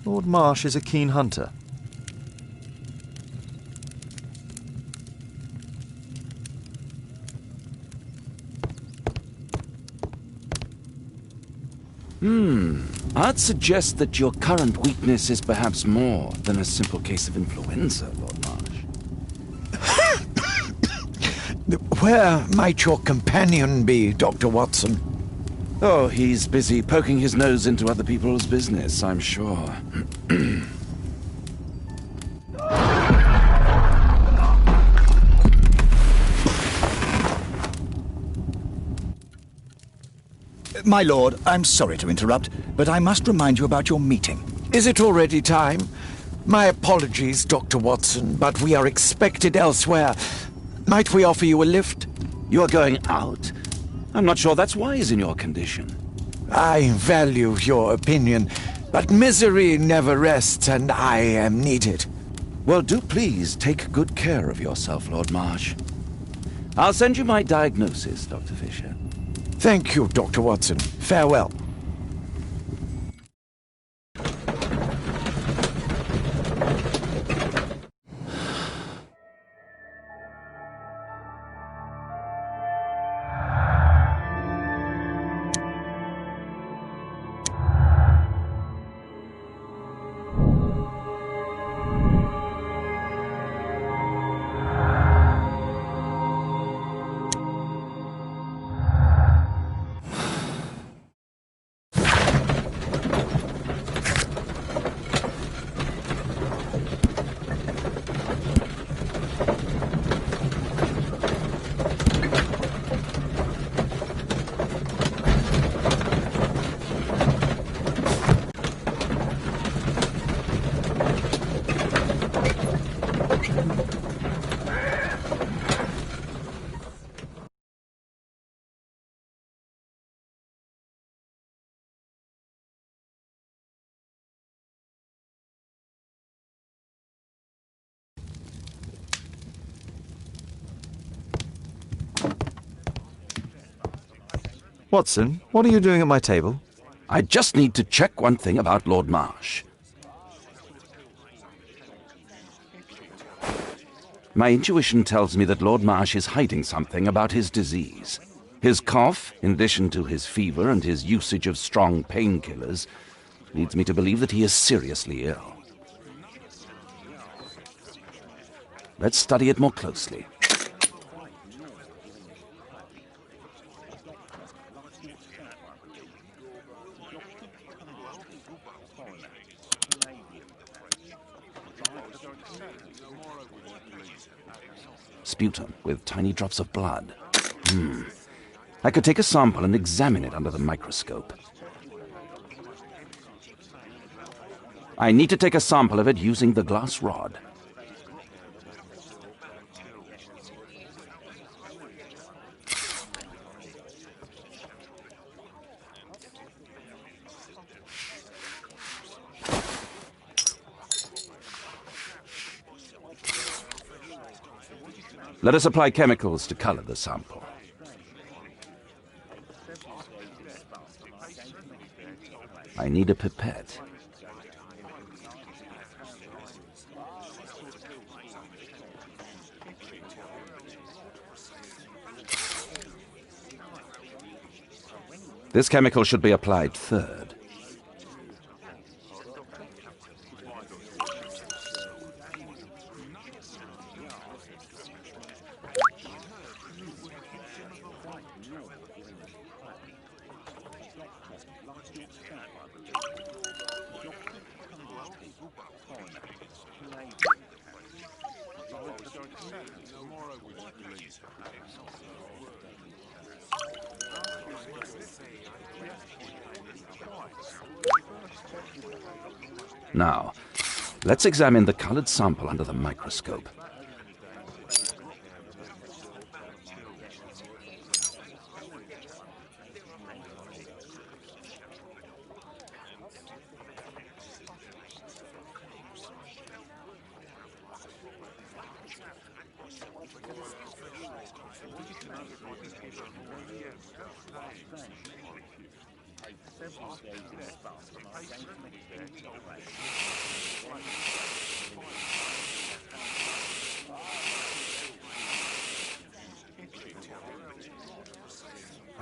Lord Marsh is a keen hunter. I'd suggest that your current weakness is perhaps more than a simple case of influenza, Lord Marsh. Where might your companion be, Dr. Watson? Oh, he's busy poking his nose into other people's business, I'm sure. My lord, I'm sorry to interrupt, but I must remind you about your meeting. Is it already time? My apologies, Dr. Watson, but we are expected elsewhere. Might we offer you a lift? You are going out? I'm not sure that's wise in your condition. I value your opinion, but misery never rests, and I am needed. Well, do please take good care of yourself, Lord Marsh. I'll send you my diagnosis, Dr. Fisher. Thank you, Dr. Watson. Farewell. Watson, what are you doing at my table? I just need to check one thing about Lord Marsh. My intuition tells me that Lord Marsh is hiding something about his disease. His cough, in addition to his fever and his usage of strong painkillers, leads me to believe that he is seriously ill. Let's study it more closely. Sputum with tiny drops of blood. I could take a sample and examine it under the microscope. I need to take a sample of it using the glass rod. Let us apply chemicals to color the sample. I need a pipette. This chemical should be applied third. Now, let's examine the colored sample under the microscope.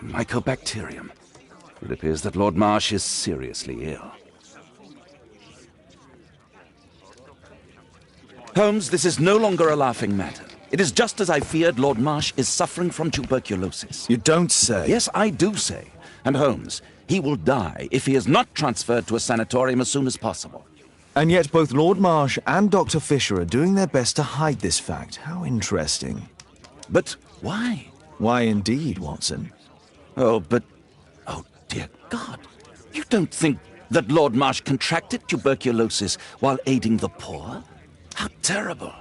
Mycobacterium. It appears that Lord Marsh is seriously ill. Holmes, this is no longer a laughing matter. It is just as I feared. Lord Marsh is suffering from tuberculosis. You don't say. Yes, I do say. And Holmes, he will die if he is not transferred to a sanatorium as soon as possible. And yet both Lord Marsh and Dr. Fisher are doing their best to hide this fact. How interesting. But why? Why indeed, Watson? Oh, dear God. You don't think that Lord Marsh contracted tuberculosis while aiding the poor? How terrible.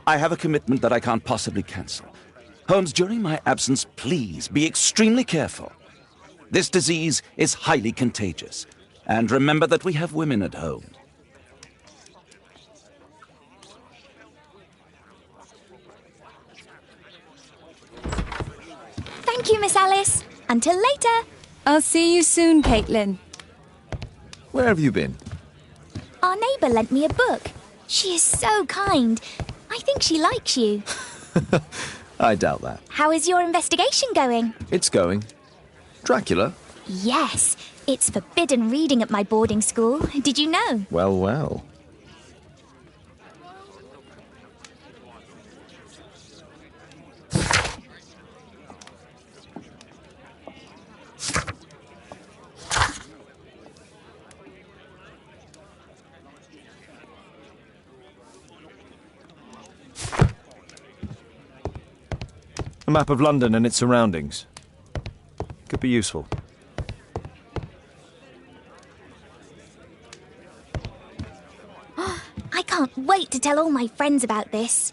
I have a commitment that I can't possibly cancel. Holmes, during my absence, please be extremely careful. This disease is highly contagious. And remember that we have women at home. Thank you, Miss Alice. Until later. I'll see you soon, Caitlin. Where have you been? Our neighbour lent me a book. She is so kind. I think she likes you. I doubt that. How is your investigation going? It's going. Dracula? Yes. It's forbidden reading at my boarding school. Did you know? Well, well. A map of London and its surroundings. Could be useful. I can't wait to tell all my friends about this.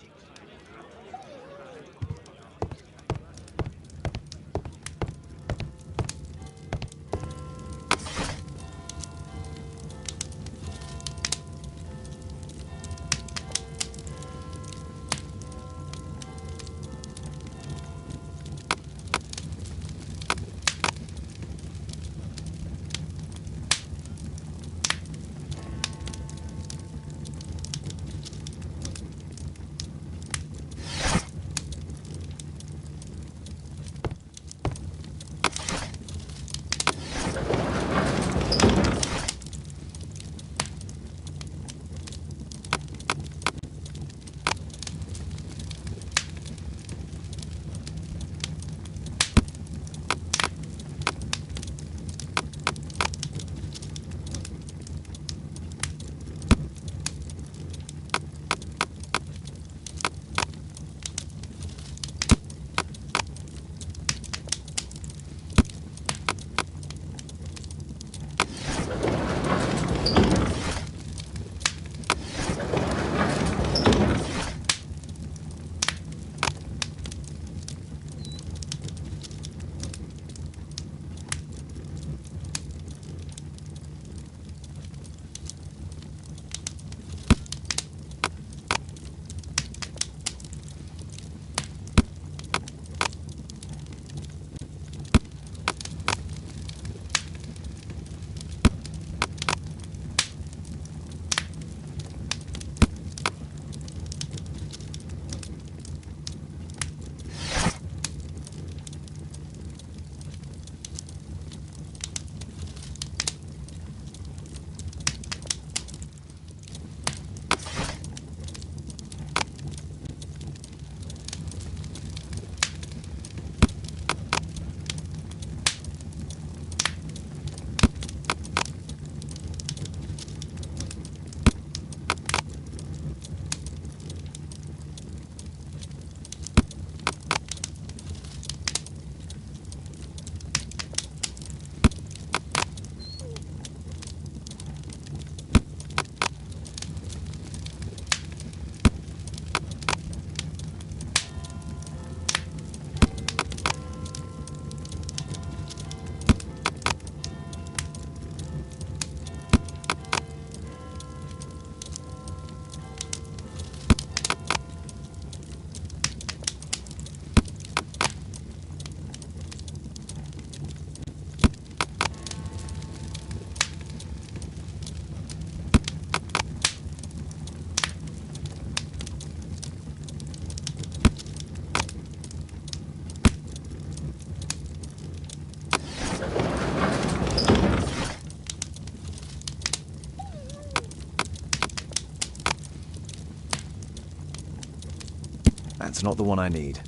That's not the one I need.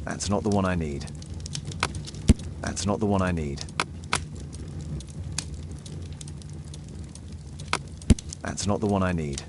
That's not the one I need. That's not the one I need. That's not the one I need.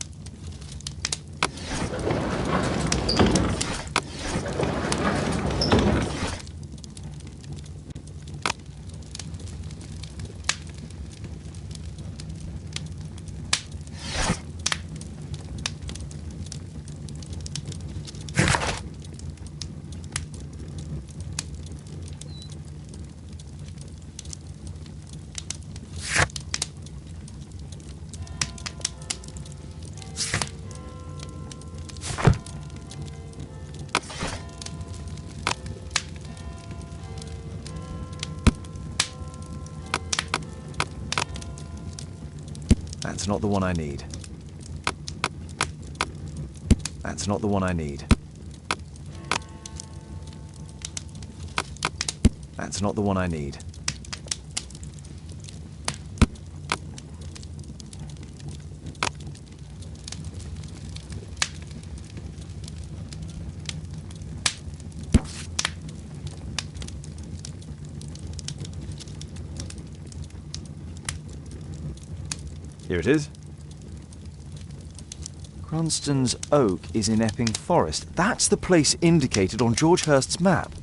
That's not the one I need. That's not the one I need. That's not the one I need. Here it is. Cranston's Oak is in Epping Forest. That's the place indicated on George Hurst's map.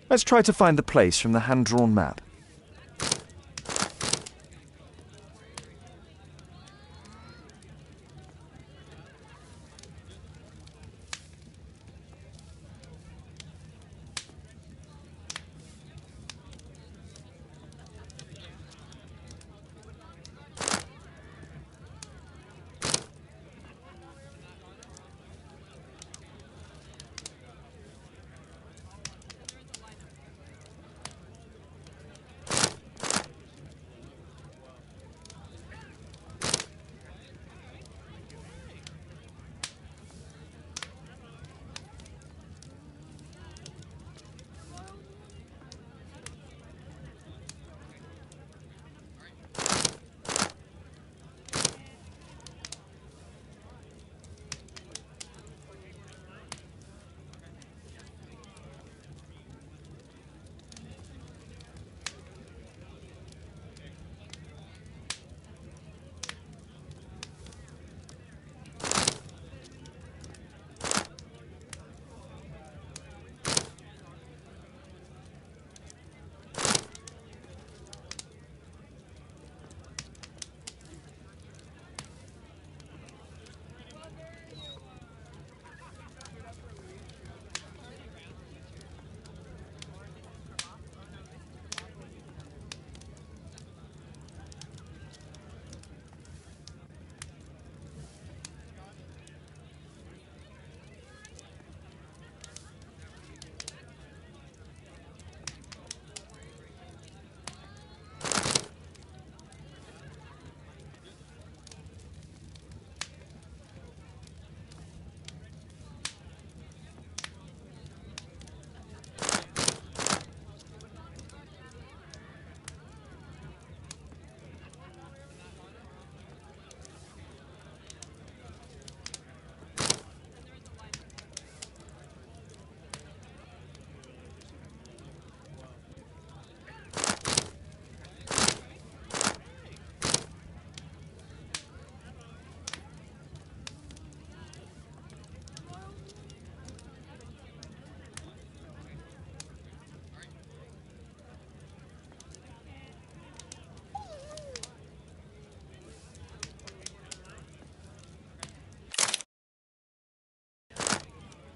Let's try to find the place from the hand-drawn map.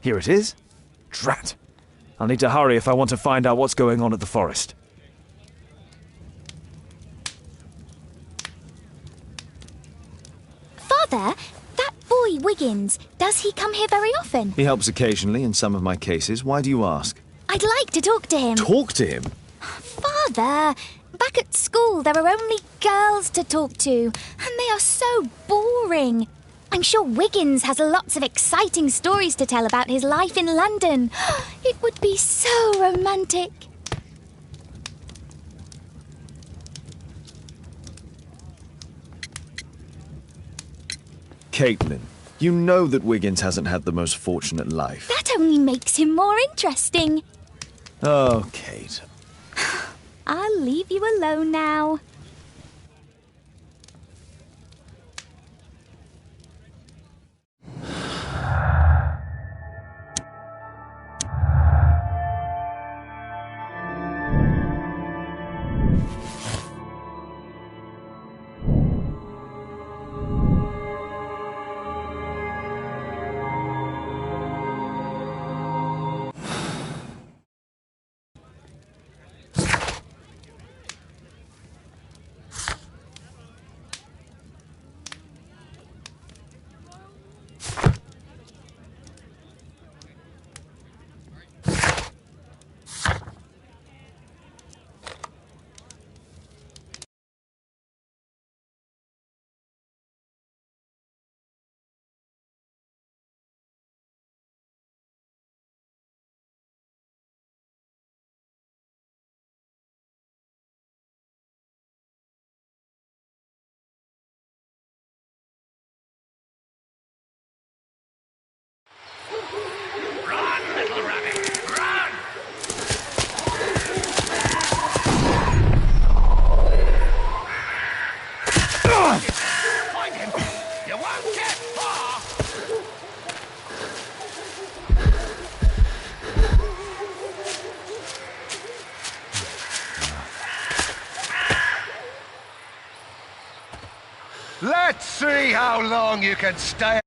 Here it is. Drat. I'll need to hurry if I want to find out what's going on at the forest. Father, that boy Wiggins, does he come here very often? He helps occasionally in some of my cases. Why do you ask? I'd like to talk to him. Talk to him? Father, back at school there are only girls to talk to, and they are so boring. I'm sure Wiggins has lots of exciting stories to tell about his life in London. It would be so romantic. Caitlin, you know that Wiggins hasn't had the most fortunate life. That only makes him more interesting. Oh, Kate. I'll leave you alone now. Let's see how long you can stay